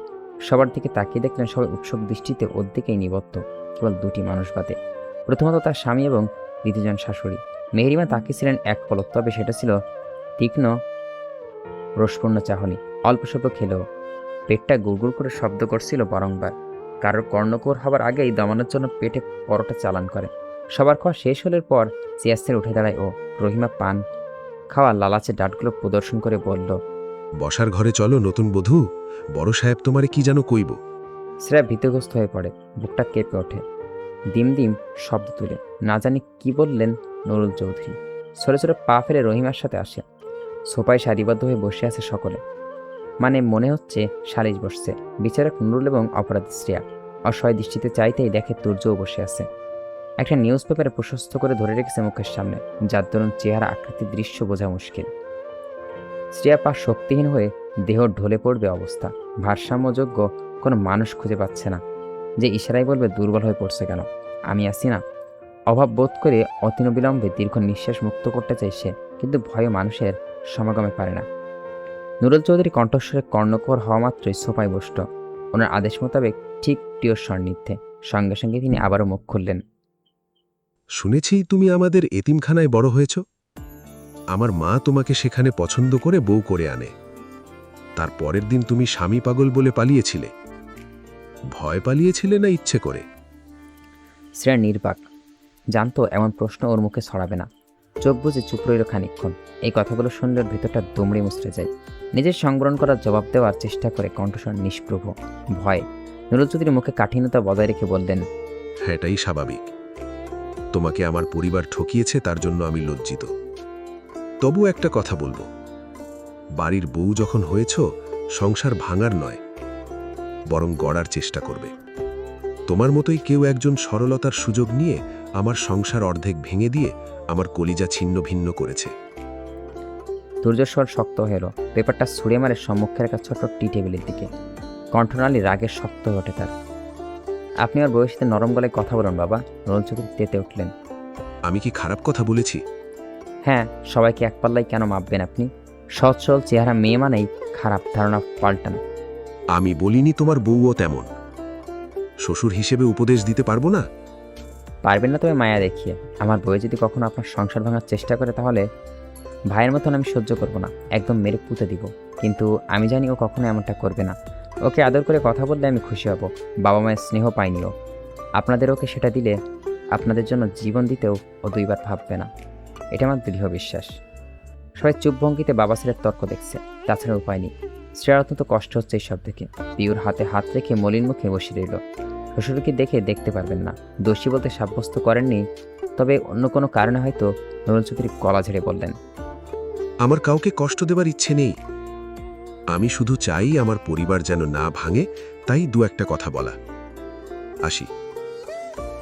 সবার দিকে তাকিয়ে দেখলেন সবাই উৎসুক দৃষ্টিতে ওর দিকেই নিবদ্ধ, কেবল দুটি মানুষ বাদে। প্রথমত তার স্বামী এবং দ্বিতীয়জন শাশুড়ি। মেহেরিমা তাকিয়েছিলেন এক পলক, তবে সেটা ছিল তীক্ষ্ণ রসপূর্ণ চাহনি। অল্প স্বল্প খেলেও পেটটা গুড়গুড় করে শব্দ করছিল বারংবার। কারোর কর্ণকোর হবার আগেই দমানোর জন্য পেটে পরোটা চালান করে। সবার খাওয়া শেষ হলের পর চেয়ার ছেড়ে উঠে দাঁড়ায় ও। রহিমা পান খাওয়া লালাচে ডাটগুলো প্রদর্শন করে বলল, বসার ঘরে চলো নতুন বধূ, বড় সাহেব তোমারে কি যেন কইব। শ্রেয়া ভীতগ্রস্ত হয়ে পড়ে, বুকটা কেঁপে ওঠে, দিম দিম শব্দ তুলে। না জানি কি বললেন নুরুল চৌধুরী। ছোট ছোট পা ফেলে রহিমার সাথে আসে। সোফায় সারিবদ্ধ হয়ে বসে আছে সকলে, মানে মনে হচ্ছে সালিশ বসছে। বিচারক নুরুল এবং অপরাধী শ্রেয়া অসহায় দৃষ্টিতে চাইতেই দেখে তুর্যও বসে আছে। একটা নিউজ পেপারে প্রশস্ত করে ধরে রেখেছে মুখের সামনে, যার দরুন চেহারা আকৃতির দৃশ্য বোঝা মুশকিল। শ্রেয়া পা শক্তিহীন হয়ে দেহ ঢলে পড়বে অবস্থা। ভারসাম্যযোগ্য কোনো মানুষ খুঁজে পাচ্ছে না যে ইশারায় বলবে দুর্বল হয়ে পড়ছে কেন। আমি আসি না। অভাব বোধ করে অতিনবিলম্বে দীর্ঘ নিঃশ্বাস মুক্ত করতে চাই সে, কিন্তু ভয়ে মানুষের সমাগমে পারে না। নুরুল চৌধুরী কণ্ঠস্বরে কর্ণকর হওয়া মাত্রই সোফায় বসল। ওনার আদেশ মোতাবেক ঠিক প্রিয় স্বরনিধ্যে সঙ্গে সঙ্গে তিনি আবারও মুখ খুললেন। শুনেছি তুমি আমাদের এতিমখানায় বড় হয়েছ। আমার মা তোমাকে সেখানে পছন্দ করে বউ করে আনে। তার পরের দিন তুমি স্বামী পাগল বলে পালিয়েছিলে। ভয় পালিয়েছিলে না ইচ্ছে করে? শ্রেয়া নির্বাক, জানতো এমন প্রশ্ন ওর মুখে ছড়াবে না। চোখ বুজে চুপ রইল খানিকক্ষণ। এই কথাগুলো শুনলে ভেতরটা দুমড়ে মুচড়ে যায়। নিজের সংবরণ করার জবাব দেওয়ার চেষ্টা করে কণ্ঠস্বর নিষ্প্রভ, ভয়। নুরুল চৌধুরী মুখে কাঠিন্যতা বজায় রেখে বললেন, হ্যাঁ, এটাই স্বাভাবিক। তোমাকে আমার পরিবার ঠকিয়েছে, তার জন্য আমি লজ্জিত। তবু একটা কথা বলবো, বাড়ির বউ যখন হয়েছ, সংসার ভাঙার নয়, বরং গড়ার চেষ্টা করবে। তোমার মতোই কেউ একজন সরলতার সুযোগ নিয়ে আমার সংসার অর্ধেক ভেঙে দিয়ে আমার কলিজা ছিন্ন ভিন্ন করেছে। দুর্যস্বর শক্ত হয়ে এলো। পেপারটা ছুঁড়ে মারে সম্মুখের একটা ছোট্ট টি টেবিলের দিকে। কণ্ঠনালী রাগের শক্ত হয়ে ওঠে তার। আপনি আর বউয়ের সাথে নরম গলায় কথা বলুন বাবা। নুরুল চৌধুরী তেতে উঠলেন। আমি কি খারাপ কথা বলেছি? হ্যাঁ, সবাইকে এক পাল্লায় কেন মাপবেন আপনি? সৎ সরল চেহারা মেয়ে মানেই খারাপ ধারণা পাল্টান। আমি বলিনি তোমার বউও তেমন। শ্বশুর হিসেবে উপদেশ দিতে পারবো না? পারবেন না তবে মায়া দেখিয়ে। আমার বউয়ে যদি কখনো আপনার সংসার ভাঙার চেষ্টা করে, তাহলে ভাইয়ের মতন আমি সহ্য করব না, একদম মেরে পুঁতে দিব। কিন্তু আমি জানি ও কখনো এমনটা করবে না। ওকে আদর করে কথা বললে আমি খুশি হব। বাবা মায়ের স্নেহ পাইনি ও। আপনাদের ওকে সেটা দিলে আপনাদের জন্য জীবন দিতেও ও দুইবার ভাববে না, এটা আমার দৃঢ় বিশ্বাস। সবাই চুপ ভঙ্গিতে বাবা ছেলের তর্ক দেখছে, তাছাড়া উপায় নেই। শ্রেয়ার অত্যন্ত কষ্ট হচ্ছে এইসব দেখে। পিউর হাতে হাত রেখে মলিন মুখে বসে রইল। শ্বশুরকে দেখে দেখতে পারবেন না, দোষী বলতে সাব্যস্ত করেননি, তবে অন্য কোনো কারণে হয়তো। নুরুল চৌধুরী গলা ঝেড়ে বললেন, আমার কাউকে কষ্ট দেবার ইচ্ছে নেই। আমি শুধু চাই আমার পরিবার যেন না ভাঙে, তাই দু একটা কথা বলা। আসি।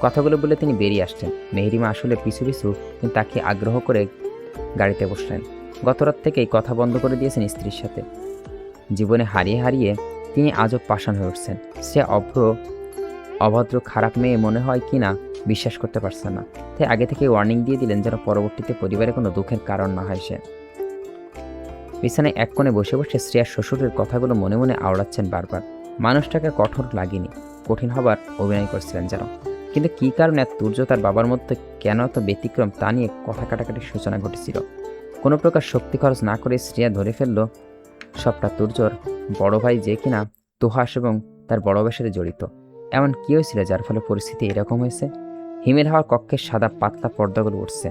কথাগুলো বলে তিনি বেরিয়ে আসছেন। মেহেরিমা আসলে পিছু পিছু কিন্তু তাকে আগ্রহ করে গাড়িতে বসলেন। গতরাত থেকেই কথা বন্ধ করে দিয়েছেন স্ত্রীর সাথে। জীবনে হারিয়ে হারিয়ে তিনি আজও পাষাণ হয়ে উঠছেন। সে অভদ্র খারাপ মেয়ে মনে হয় কি না বিশ্বাস করতে পারছেন না। তাই আগে থেকে ওয়ার্নিং দিয়ে দিলেন যেন পরবর্তীতে পরিবারে কোনো দুঃখের কারণ না হয় সে। বিছানায় এক কোণে বসে বসে শ্রেয়ার শ্বশুরের কথাগুলো মনে মনে আওড়াচ্ছেন বারবার। মানুষটাকে কঠোর লাগেনি, কঠিন হবার অভিনয় করছিলেন যেন। কিন্তু কী কারণে তুর্য তার বাবার মধ্যে কেন এত ব্যতিক্রম, তা নিয়ে কথা কাটাকাটির সূচনা ঘটেছিল। কোনো প্রকার শক্তি খরচ না করে শ্রেয়া ধরে ফেলল সবটা তুর্যর বড় ভাই যে কিনা তোহাস এবং তার বড় ভাইয়ের সাথে জড়িত। এমন কী হয়েছিল যার ফলে পরিস্থিতি এরকম হয়েছে? হিমেল হওয়ার কক্ষের সাদা পাতলা পর্দাগুলো উঠছে।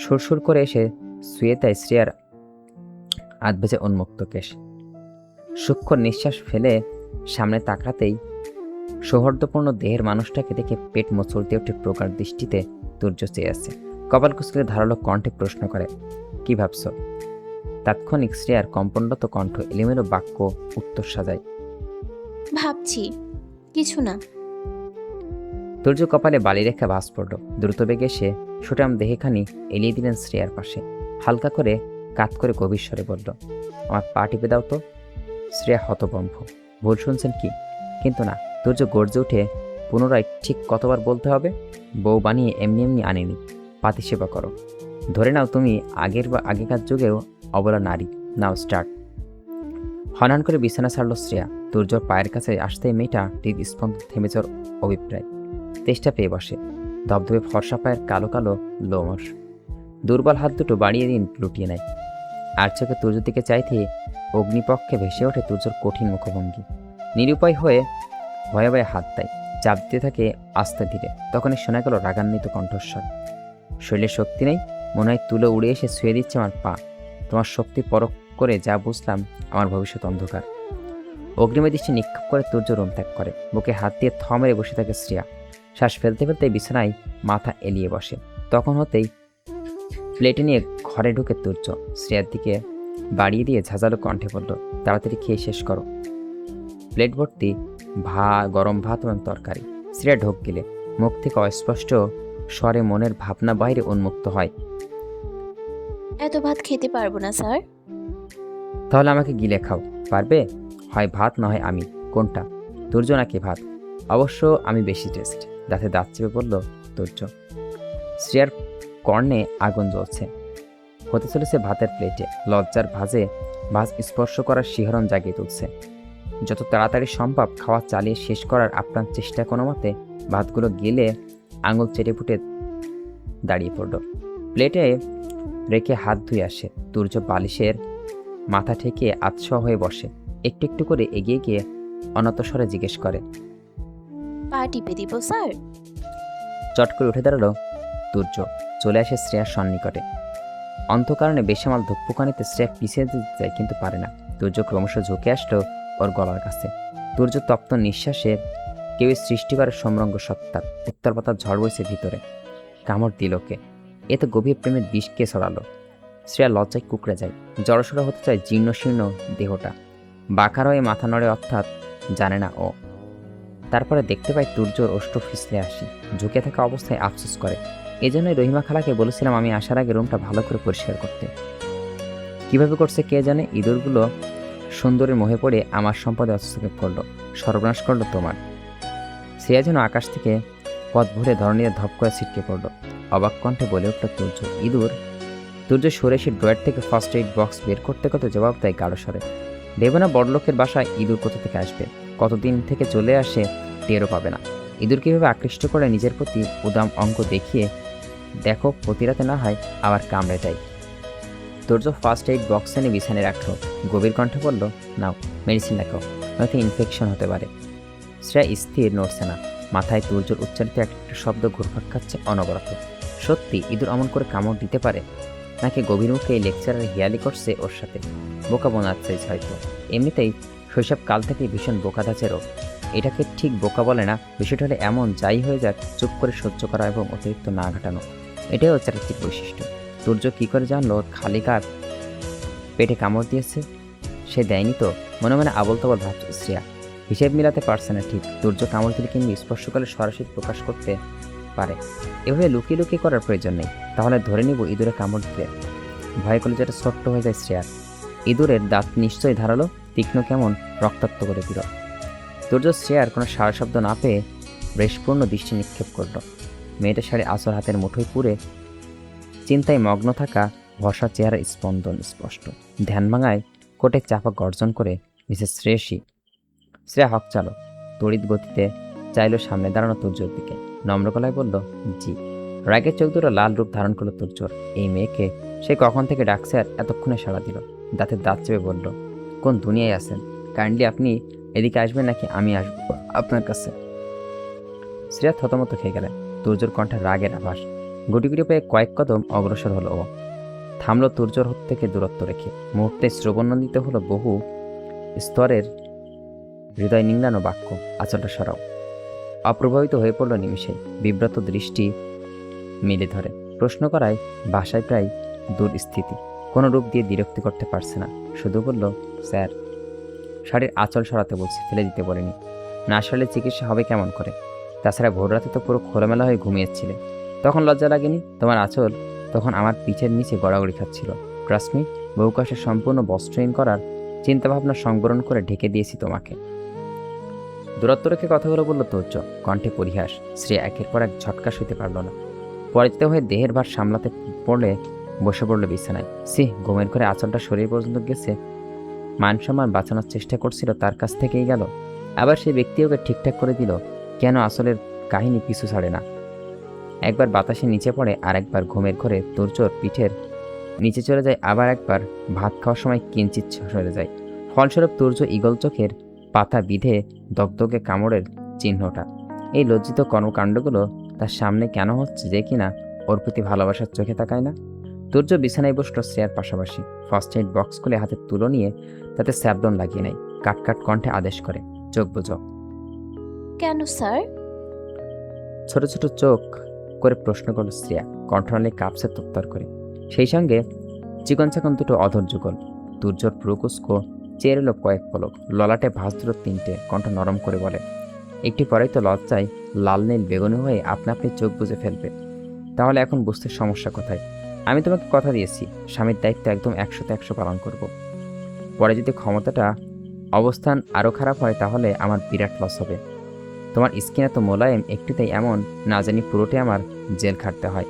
সুরসুর করে এসে শুয়ে তাই শ্রেয়ার আধ ভেজে উন্মুক্ত কেশ। সূক্ষ্ম নিঃশ্বাস ফেলে সামনে তাকাতেই সৌহার্দ্যপূর্ণ দেহের মানুষটাকে দেখে পেট মোচড়তে ওঠে প্রকার দৃষ্টিতে তুর্য চেয়ে আছে। কপাল কুচকে ধারালো কণ্ঠে প্রশ্ন করে, কি ভাবছ? তাৎক্ষণিক শ্রেয়ার কম্পনরত কণ্ঠ এলোমেলো বাক্য উত্তর সাজায়, ভাবছি কিছু না। তুর্য কপালে বালি রেখা ভাস পড়ল। দ্রুত বেগে এসে সুটাম দেহেখানি এলিয়ে দিলেন শ্রেয়ার পাশে। হালকা করে কাত করে গভীর স্বরে বলল, আমার পা টিপে দাও তো। শ্রেয়া হতভম্ব, ভুল শুনছেন কি? কিন্তু না। তুর্য গর্জে উঠে পুনরায় ঠিক কতবার বলতে হবে? বউ বানিয়ে এমনি এমনি আনেনি, পাতি সেবা করো। ধরে নাও তুমি আগেকার যুগেও অবলা নারী। নাও স্টার্ট। হনহন করে বিছানা ছাড়ল শ্রেয়া। তুর্যর পায়ের কাছে আসতেই মেয়েটা হৃদস্পন্দন থেমে যাওয়ার অভিপ্রায় তেষ্টা পেয়ে বসে। ধবধবে ফর্সা পায়ের কালো কালো লোমশ। দুর্বল হাত দুটো বাড়িয়ে দিন লুটিয়ে নেয়। আর চোখে তুর্যর দিকে চাইতে অগ্নিপক্ষে ভেসে ওঠে তুর্যর কঠিন মুখভঙ্গি। নিরুপায় হয়ে ভয়ে ভয়ে হাত দেয়, চাপ দিতে থাকে আস্তে ধীরে। তখনই শোনা গেল রাগান্বিত কণ্ঠস্বর, শরীরে শক্তি নেই, মনে হয় তুলো উড়ে এসে ছুঁয়ে দিচ্ছে আমার পা। তোমার শক্তি পরখ করে যা বুঝলাম, আমার ভবিষ্যৎ অন্ধকার। অগ্নিময় দৃষ্টি নিক্ষেপ করে তুর্য রুম ত্যাগ করে। বুকে হাত দিয়ে থ মেরে বসে থাকে শ্রেয়া। শ্বাস ফেলতে ফেলতে বিছানায় মাথা এলিয়ে বসে। তখন হতেই প্লেটে নিয়ে ঘরে ঢুকে তুর্য শ্রেয়ার দিকে বাড়িয়ে দিয়ে ঝাঁঝালো কণ্ঠে বলল, তাড়াতাড়ি খেয়ে শেষ করো। প্লেট ভর্তি গরম ভাত এবং তরকারি। শ্রেয়া ঢোক গেলে মুখ থেকে অস্পষ্ট স্বরে মনের ভাবনা বাইরে উন্মুক্ত হয়। এত ভাত খেতে পারবো না স্যার। তাহলে আমাকে গিলে খাও, পারবে? হয় ভাত না হয় আমি, কোনটা? তুর্য নাকি ভাত? অবশ্য আমি বেশি টেস্ট, দাঁতে দাঁত চেপে বলল তুর্য। শ্রেয়ার কর্ণে আগুন জ্বলছে, হতে চলেছে ভাতের প্লেটে। লজ্জার ভাঁজ স্পর্শ করার শিহরণ জাগিয়ে তুলছে। যত তাড়াতাড়ি সম্ভব খাওয়া চালিয়ে শেষ করার আপ্রাণ চেষ্টা কোনো মতে ভাতগুলো গেলে আঙুল চেটে ফুটে দাঁড়িয়ে পড়ল। প্লেটে রেখে হাত ধুয়ে আসে। তুর্য বালিশের মাথা ঠেকিয়ে আতশোয়া হয়ে বসে। একটু একটু করে এগিয়ে গিয়ে অনতস্বরে জিজ্ঞেস করে, পা টিপে দিব স্যার? চট করে উঠে দাঁড়ালো তুর্য, চলে আসে শ্রেয়ার সন্নিকটে। অন্তকারণে বেসামাল ধূপকানিতে শ্রেয়া পিছিয়ে যেতে যায়, কিন্তু পারে না। তুর্য ক্রমশ ঝুঁকে আসলো ওর গলার কাছে। তুর্য তপ্ত নিঃশ্বাসে কেউ সৃষ্টি করে সমরঙ্গ সত্তার উত্তর পাতার ঝড় বইছে ভিতরে। কামড় দিল কে? এ তো গভীর প্রেমের বিষ কে ছড়ালো? শ্রেয়া লজ্জায় কুকড়ে যায়, জড়সড় হতে চায় জীর্ণ শীর্ণ দেহটা। বাঁকার হয়ে মাথা নড়ে, অর্থাৎ জানে না ও। তারপরে দেখতে পাই তুর্যর ওষ্ঠ ফিসলে আসি, ঝুঁকে থাকা অবস্থায় আফসোস করে। এজন্যই রহিমা খালাকে বলেছিলাম আমি আসার আগে রুমটা ভালো করে পরিষ্কার করতে। কিভাবে করছে কে জানে। ইঁদুরগুলো সুন্দরের মোহে পড়ে আমার সম্পদে হস্তক্ষেপ করলো, সর্বনাশ করলো তোমার। শ্রেয়া যেন আকাশ থেকে পথ ভরে ধরনীয় ধপ করে ছিটকে পড়লো। অবাক কণ্ঠে বলে উঠল তুর্য, ইঁদুর? তুর্য সরে এসে ড্রয়ার থেকে ফার্স্ট এইড বক্স বের করতে করতে জবাব দেয় গাঢ় স্বরে, দেবে না, বড়লোকের বাসায় ইঁদুর কোথা থেকে আসবে? কতদিন থেকে চলে আসে টেরও পাবে না। ইঁদুর কীভাবে আকৃষ্ট করে নিজের প্রতি উদাম অঙ্ক দেখিয়ে দেখো, প্রতিরাতে না হয় আবার কামড়ে দেয়। তুর্য ফার্স্ট এইড বক্স এনে বিছানায় রাখলো, গভীর কণ্ঠে বলল, নাও মেডিসিন লেখো, নয়তো ইনফেকশন হতে পারে। শ্রেয়া স্থির, নড়ছে না। মাথায় তুর্যর উচ্চারিত একটা শব্দ ঘুরপাক খাচ্ছে অনবরত। সত্যি ইঁদুর অমন করে কামড় দিতে পারে? নাকি গভীর মুখে এই লেকচারার হিয়ালি করছে ওর সাথে? বোকা বোনাচ্ছে হয়তো। এমনিতেই শৈশব কাল থেকেই ভীষণ বোকা ধাঁচেরও। এটাকে ঠিক বোকা বলে না, বিষয়টা হলে এমন যাই হয়ে যাক চুপ করে সহ্য করা এবং অতিরিক্ত না ঘাটানো, এটাই ওর চারিত্রিক বৈশিষ্ট্য। তুর্য কী করে জানলো ওর খালি কাক পেটে কামড় দিয়েছে? সে দেয়নি তো? মনে মনে আবল তাবল ভাবছে শ্রেয়া। হিসেব মিলাতে পারছে না ঠিক। তুর্য কামড় দিলে কিংবা স্পর্শ করলে সরাসরি প্রকাশ করতে পারে, এভাবে লুকিয়ে লুকিয়ে করার প্রয়োজন নেই। তাহলে ধরে নিব ইঁদুরে কামড় দিলে। ভয় করলে যেটা ছোট্ট হয়ে যায় শ্রেয়ার। ইঁদুরের দাঁত নিশ্চয়ই ধারালো, তীক্ষ্ণ, কেমন রক্তাক্ত করে দিল। তুর্য শ্রেয়ার কোনো সারা শব্দ না পেয়ে বেশপূর্ণ দৃষ্টি নিক্ষেপ করল। মেয়েটার শাড়ি আঁচল হাতের মুঠোয় পুরে চিন্তায় মগ্ন থাকা ভরসা চেহারা স্পন্দন স্পষ্ট। ধ্যান ভাঙায় কোটে চাপা গর্জন করে মিসেস শ্রেয়সী। শ্রেয়া হক চালো, তড়িৎ গতিতে চাইল সামনে দাঁড়ানো তুর্যর দিকে। নম্র গলায় বলল, জি। রাগের চোখ দুটো লাল রূপ ধারণ করলো তুর্যর। এই মেয়েকে সে কখন থেকে ডাকছে আর এতক্ষণে সাড়া দিল। দাঁতের দাঁত চেপে বলল, কোন দুনিয়ায় আছেন? কাইন্ডলি আপনি এদিকে আসবেন নাকি আমি আসবো আপনার কাছে? শ্রেয়া থতমত খেয়ে গেলেন। তুর্যর কণ্ঠে রাগের আভাস। গুটি গুটি পেয়ে কয়েক কদম অগ্রসর হলো ও। থামলো তুর্যর হাত থেকে দূরত্ব রেখে। মুহূর্তে শ্রবণন্দিত হলো বহু স্তরের হৃদয় নিংড়ানো বাক্য, আঁচলটা সরাও। অপ্রভাবিত হয়ে পড়ল নিমিষেই। বিব্রত দৃষ্টি মেলে ধরে। প্রশ্ন করায় ভাষায় প্রায় দূর স্থিতি। কোনো রূপ দিয়ে বিরক্তি করতে পারছে না। শুধু বলল, স্যার। শাড়ির আঁচল সরাতে বলছে, ফেলে দিতে বলেনি। না সরালে চিকিৎসা হবে কেমন করে? তাছাড়া ভোর রাতে তো পুরো খোলামেলা হয়ে ঘুমিয়েছিলে, তখন লজ্জা লাগেনি? তোমার আঁচল তখন আমার পিঠের নিচে গড়াগড়ি খাচ্ছিল। ট্রাস্ট মি, বহুকাশে সম্পূর্ণ বস্ত্রহীন করার চিন্তাভাবনা সংবরণ করে ঢেকে দিয়েছি তোমাকে। দূরত্ব রেখে কথাগুলো বলল তুর্য, কণ্ঠে পরিহাস। শ্রেয়া একের পর এক ঝটকা সইতে পারল না। পরিচিত হয়ে দেহের ভার সামলাতে পড়লে বসে পড়ল বিছানায়। ঘুমের ঘরে আঁচলটা শরীর পর্যন্ত গেছে। মান সম্মান বাঁচানোর চেষ্টা করছিল, তার কাছ থেকেই গেল। আবার সেই ব্যক্তি ওকে ঠিকঠাক করে দিল। কেন আসলের কাহিনী পিছু ছাড়ে না। একবার বাতাসে নিচে পড়ে, আর একবার ঘুমের ঘরে তুর্যর পিঠের নিচে চলে যায়, আবার একবার ভাত খাওয়ার সময় কিঞ্চিৎ সরে যায়। ফলস্বরূপ তুর্য ঈগল চোখের পাতা বিধে দগদগে কামড়ের চিহ্নটা। এই লজ্জিত কর্মকাণ্ডগুলো তার সামনে কেন হচ্ছে যে কিনা ওর প্রতি ভালোবাসার চোখে তাকায় না? তুর্য বিছানায় বসলো শ্রেয়ার পাশাপাশি। ফার্স্ট এড বক্স খুলে হাতে তুলো নিয়ে তাতে স্যাবলন লাগিয়ে নেয়। কাট কণ্ঠে আদেশ করে, চোখ বুঝো। কেন স্যার? ছোট ছোট চোখ করে প্রশ্ন করল শ্রেয়া, কণ্ঠনালী কাঁপছে তোত্তর করে। সেই সঙ্গে চিকন চাকন দুটো অধর যুগল। তুর্যর প্রকুস্কো চেয়ে এলো কয়েক পলক, ললাটে ভাঁজ দুটো তিনটে, কণ্ঠ নরম করে বলে, একটু পরেই তো লজ্জায় লাল নীল বেগুনি হয়ে আপনা আপনি চোখ বুজে ফেলবে। তাহলে এখন বুঝতে সমস্যা কোথায়? আমি তোমাকে কথা দিয়েছি, স্বামীর দায়িত্ব একদম 100-100 পালন করব। পরে যদি ক্ষমতাটা অবস্থান আরও খারাপ হয় তাহলে আমার বিরাট লস হবে। তোমার স্কিন এত মোলায়েম, একটুতেই এমন না জানি পুরোটাই আমার জেল খাটতে হয়।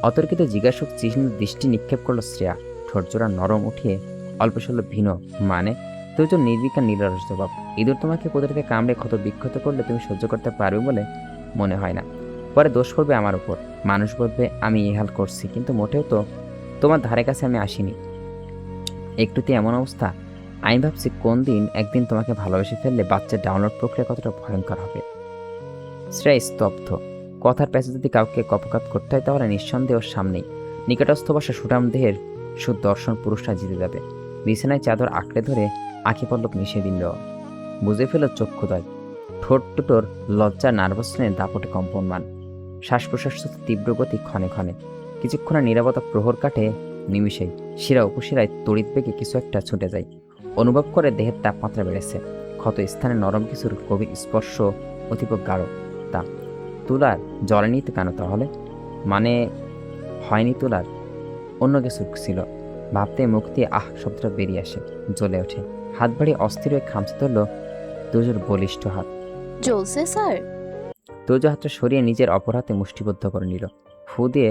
অতর্কিত জিজ্ঞাসক চিহ্ন দৃষ্টি নিক্ষেপ করলো শ্রেয়া, ঠোঁটজোড়া নরম উঠিয়ে অল্প স্বল্প ভিন্ন মানে তুর্য নির্বিকার নিরস জবাব। ইঁদুর তোমাকে কোথাতে কামড়ে ক্ষত বিক্ষত করলে তুমি সহ্য করতে পারবে বলে মনে হয় না। পরে দোষ করবে আমার উপর, মানুষ বলবে আমি ইহাল করছি, কিন্তু মোটেও তো তোমার ধারে কাছে আমি আসিনি। একটুতে এমন অবস্থা, আমি ভাবছি কোন দিন একদিন তোমাকে ভালোবেসে ফেললে বাচ্চার ডাউনলোড প্রক্রিয়া কতটা ভয়ঙ্কর হবে। শ্রেয়া স্তব্ধ। কথার প্যাচে যদি কাউকে কপকাত করতে হয় তাহলে নিঃসন্দেহ ওর সামনেই নিকটস্থ বসা সুঠাম দেহের সুদর্শন পুরুষরা জিতে যাবে। বিছানায় চাদর আঁকড়ে ধরে আঁখি পল্লব মিশিয়ে দিল। বুঝে ফেল চক্ষুদয়, ঠোঁট দুটোর লজ্জা নার্ভাসনেস দাপটে কম্পনমান, শ্বাস প্রশ্বাস তীব্র গতি ক্ষণে ক্ষণে। কিছুক্ষণের নীরবতা প্রহর কাটে নিমিষেই। শিরা উপশিরায় তড়িৎ বেগে কিছু একটা ছুটে যায়। অনুভব করে দেহের তাপমাত্রা বেড়েছে। ক্ষত স্থানে নরম কিছুর গভীর স্পর্শ অতীব গাঢ়। তা তুলার জ্বলেনি তো কেন তাহলে? মানে হয়নি তুলার, অন্য কিছু ছিল। ভাবতে মুখ দিয়ে আহ শব্দটা বেরিয়ে আসে, জ্বলে ওঠে। হাত বাড়িয়ে অস্থির হয়ে খামচে ধরল দুজোর বলিষ্ঠ হাত। জ্বলছে স্যার? তুজ হাতটা সরিয়ে নিজের অপর হাতে মুষ্টিবদ্ধ করে নিল। ফু দিয়ে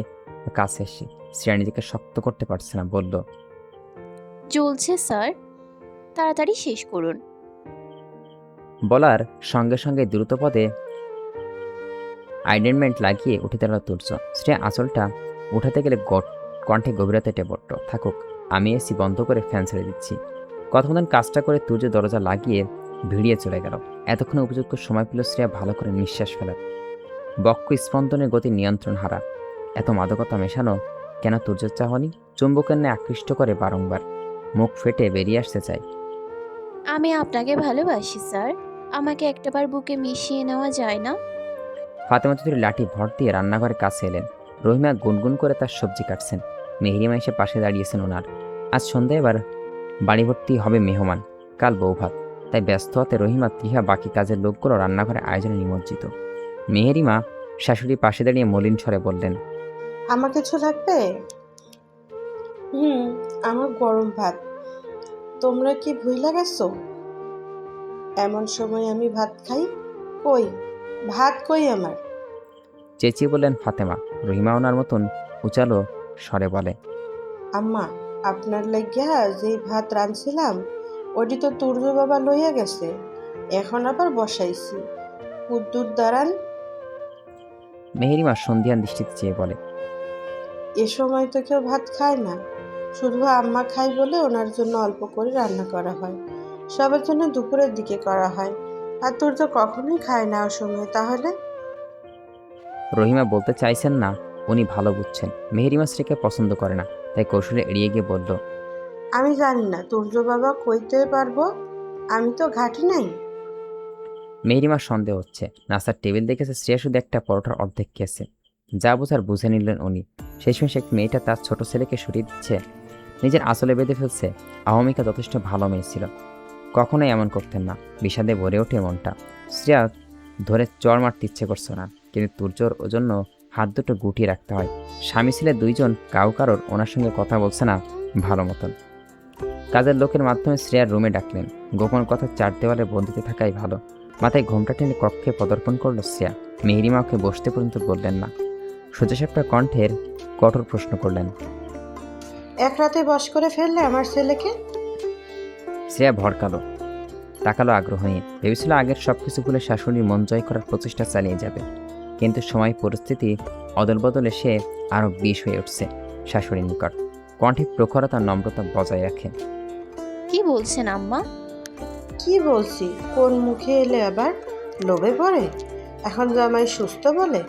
কাছে এসে শ্রেয়া নিজেকে শক্ত করতে পারছে না, বলল, জ্বলছে স্যার, তাড়াতাড়ি শেষ করুন। বলার সঙ্গে সঙ্গে দ্রুত পদে আইডেন্টমেন্ট লাগিয়ে উঠে দাঁড়াল তুর্য। শ্রেয়া আঁচলটা উঠাতে গেলে কণ্ঠে গভীরতা টেপট্ট, থাকুক, আমি এসি বন্ধ করে ফ্যান ছেড়ে দিচ্ছি। কথমোদন কাজটা করে তুর্য দরজা লাগিয়ে ভিড়িয়ে চলে গেল। এতক্ষণে উপযুক্ত সময় পেল শ্রেয়া ভালো করে নিঃশ্বাস ফেলার। বক্ষ স্পন্দনের গতি নিয়ন্ত্রণ হারা। এত মাদকতা মেশানো কেন তুর্যের চাহনি? চুম্বকের ন্যায় আকৃষ্ট করে বারংবার। মুখ ফেটে বেরিয়ে আসতে চায়, আমি আপনাকে ভালোবাসি স্যার, আমাকে একটাবার বুকে মিশিয়ে নেওয়া যায় না? ফাতেমা চৌধুরী লাঠি ভর দিয়ে রান্নাঘরের কাছে এলেন। রহিমা গুনগুন করে তার সবজি কাটছেন। মেহরিমা এসে পাশে দাঁড়িয়েছেন ওনার। আজ সন্ধ্যায় এবার বাড়ি ভর্তি হবে মেহমান, কাল বৌভাত। তাই ব্যস্ত হতে রহিমা, ত্রিহা, বাকি কাজের লোকগুলো রান্নাঘরে আয়োজনে নিমজ্জিত। মেহেরিমা শাশুড়ি পাশে দাঁড়িয়ে মলিন স্বরে বললেন, আমার কিছু লাগবে? আমার গরম ভাত। তোমরা কি ভুইলা গেছো? এমন সময় আমি ভাত খাই? কই ভাত কই আমার? চেঁচিয়ে বললেন ফাতেমা। রহিমা ওনার মতন উচালো স্বরে বলে, আম্মা, আপনার লাগিয়া যেই ভাত রাঁধছিলাম ওটি তো তুর্য বাবা লইয়া গেছে, এখন আবার বসাইছি। কুদ্দুর দাঁড়ান। মেহেরিমা সন্ধিয়ান দৃষ্টিতে চেয়ে বলে, এ সময় তো কেউ ভাত খায় না, শুধু আম্মা খায় বলে ওনার জন্য অল্প করে রান্না করা হয়, সবার জন্য দুপুরের দিকে করা হয়। আর তুর্য কখনোই খায় না ও সময়। তাহলে রহিমা বলতে চাইছেন না, উনি ভালো বুঝছেন মেহেরিমা স্ত্রীকে পছন্দ করে না, তাই কৌশলে এড়িয়ে গিয়ে বলল, আমি জানি না তুর্য বাবা কইতে পারবো, আমি তো ঘাটি নাই। মেহেরিমার সন্দেহ হচ্ছে। নাস্তার টেবিল দেখেছে শ্রেয়া শুধু একটা পরোটার অর্ধেক খেয়েছে। যা বোঝার বুঝে নিলেন উনি। শেষমেশ এক মেয়েটা তার ছোট ছেলেকে সরিয়ে দিচ্ছে, নিজের আঁচলে বেঁধে ফেলছে। আহমিকা যথেষ্ট ভালো মেয়ে ছিল, কখনোই এমন করতেন না। বিষাদে ভরে ওঠে মনটা। শ্রেয়া ধরে চড় মারতে ইচ্ছে করছে না, কিন্তু তুর্যর জন্য হাত দুটো গুটিয়ে রাখতে হয়। স্বামী ছেলে দুইজন কারোর ওনার সঙ্গে কথা বলছে না ভালো মতন। কাজের লোকের মাধ্যমে শ্রেয়ার রুমে ডাকলেন। গোপন কথা চার দেওয়ালে বন্দিতে থাকাই ভালো। মাথায় ঘোমটা টেনে কক্ষে পদার্পণ করল শ্রেয়া। মেহেরিমা ওকে বসতে পর্যন্ত বললেন না। সোজাসাপটা কণ্ঠের কঠোর প্রশ্ন করলেন, এক রাতে বশ করে ফেললে আমার ছেলেকে? শ্রেয়া ভড়কালো, তাকালো আগ্রহ নিয়ে। ভেবেছিল আগের সবকিছু ভুলে শাশুড়ির মন জয় করার প্রচেষ্টা চালিয়ে যাবে, কিন্তু সময় পরিস্থিতি অদলবদলে সে আরও বিষ হয়ে উঠছে শাশুড়ির নিকট। কণ্ঠে প্রখরতা নম্রতা বজায় রাখে। কি বলছেন আম্মা? কি বলছি? কোন মুখে এলে আবার লোভে পড়ে? এখন জামাই সুস্থ বলে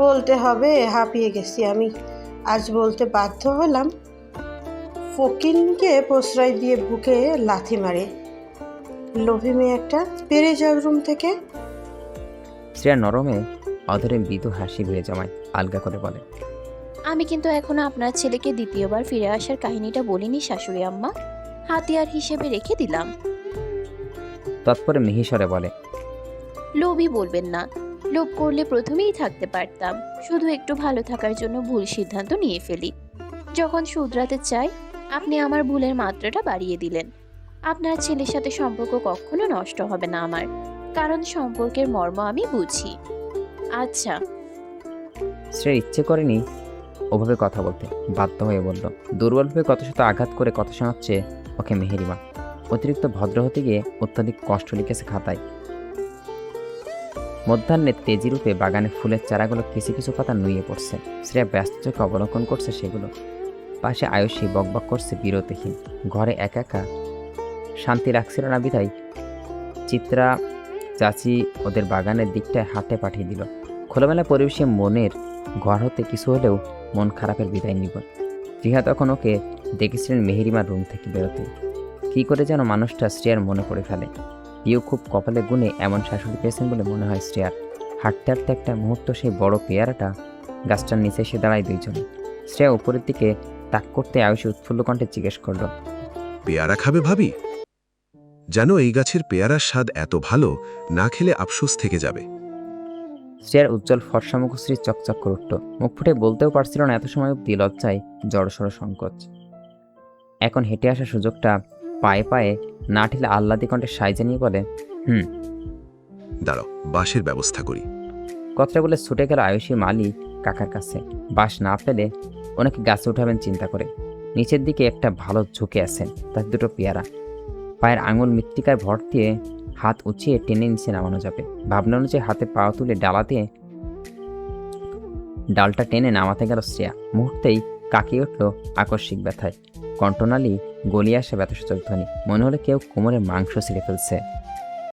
বলতে হবে? হাঁপিয়ে গেছি আমি, আজ বলতে বাধ্য হলাম। ফকিনকে প্রশ্রয় দিয়ে বুকে লাথি মারে। লোভী মেয়ে একটা, বেরিয়ে যাও রুম থেকে। শ্রেয়া নরমে অধরে মৃদু হাসি বেড়ে জমায়, আলগা করে বলে, আমি কিন্তু এখনো আপনার ছেলেকে দ্বিতীয়বার ফিরে আসার কাহিনীটা বলিনি শাশুড়ি আম্মা, হাতিয়ার হিসেবে রেখে দিলাম। তৎপরে মিহিসরে বলে, লোভই বলবেন না, লোভ করলে প্রথমেই থাকতে পারতাম, শুধু একটু ভালো থাকার জন্য ভুল সিদ্ধান্ত নিয়ে ফেলি। যখন শুধরাতে চাই আপনি আমার ভুলের মাত্রাটা বাড়িয়ে দিলেন। আপনার ছেলের সাথে সম্পর্ক কখনো নষ্ট হবে না আমার, কারণ সম্পর্কের মর্ম আমি বুঝি। আচ্ছা, শ্রেয়া ইচ্ছে করেনি ওভাবে কথা বলতে, বাধ্য হয়ে বলল। দুর্বলভাবে কত শত আঘাত করে কথা শোনাচ্ছে ওকে মেহেরিমা। অতিরিক্ত ভদ্র হতে গিয়ে অত্যাধিক কষ্ট লিখেছে খাতায়। মধ্যাহ্নে তেজি রূপে বাগানে ফুলের চারাগুলো কিছু কিছু পাতা নুয়ে পড়ছে। শ্রেয়া ব্যস্ত চোখে অবলোকন করছে সেগুলো। পাশে আয়ুষী বকবক করছে বিরতিহীন। ঘরে একা একা শান্তি রাখছিল না বিধায় চিত্রা চাচি ওদের বাগানের দিকটায় হাতে পাঠিয়ে দিল। খোলামেলা পরিবেশে মনের ঘর হতে কিছু হলেও মন খারাপের বিদায় নিব। রিহা তখন ওকে দেখেছিলেন মেহেরিমার রুম থেকে বেরোতে। কী করে যেন মানুষটা শ্রেয়ার মনে পড়ে ফেলে। প্রিয় খুব কপালে গুণে এমন শাশুড়ি পেয়েছেন বলে মনে হয় শ্রেয়ার। হাঁটতে হাঁটতে একটা মুহূর্ত সেই বড় পেয়ারাটা গাছটার নিচে এসে দাঁড়ায় দুইজনে। শ্রেয়া উপরের দিকে তাক করতে আয়ুষী উৎফুল্ল কণ্ঠে জিজ্ঞেস করল, পেয়ারা খাবে ভাবি? জানো এই গাছের পেয়ারার স্বাদ এত ভালো, না খেলে আফসোস থেকে যাবে। শ্রেয়ার উজ্জ্বল ফর্সা মুখশ্রী চকচক করে উঠল। মুখ ফুটে বলতেও পারছিল না এত সময় অব্দি, লজ্জায় জড়সড় সংকোচ। এখন হেঁটে আসার সুযোগটা পায়ে পায়ে না ঠেলে আহ্লাদি কণ্ঠে সাই জানিয়ে বলে, দাঁড়াও, বাঁশের ব্যবস্থা করি। কথাটা বলে ছুটে গেল আয়ুষী মালি কাকার কাছে। বাঁশ না পেলে ওনাকে গাছে উঠাবেন চিন্তা করে। নিচের দিকে একটা ভালো ঝুঁকে আছেন, তার দুটো পেয়ারা। পায়ের আঙুল মৃত্তিকায় ভর দিয়ে হাত উঁচিয়ে টেনে নিচে নামানো যাবে। ভাবনা অনুযায়ী হাতে পা তুলে ডালটা টেনে নামাতে গেল শ্রেয়া। মুহূর্তেই কাকিয়ে উঠল আকস্মিক ব্যথায়। কণ্ঠনালী গলিয়ে আসে ব্যথাসূচক ধ্বনি। মনে হলো কেউ কোমরে মাংস ছিঁড়ে ফেলছে।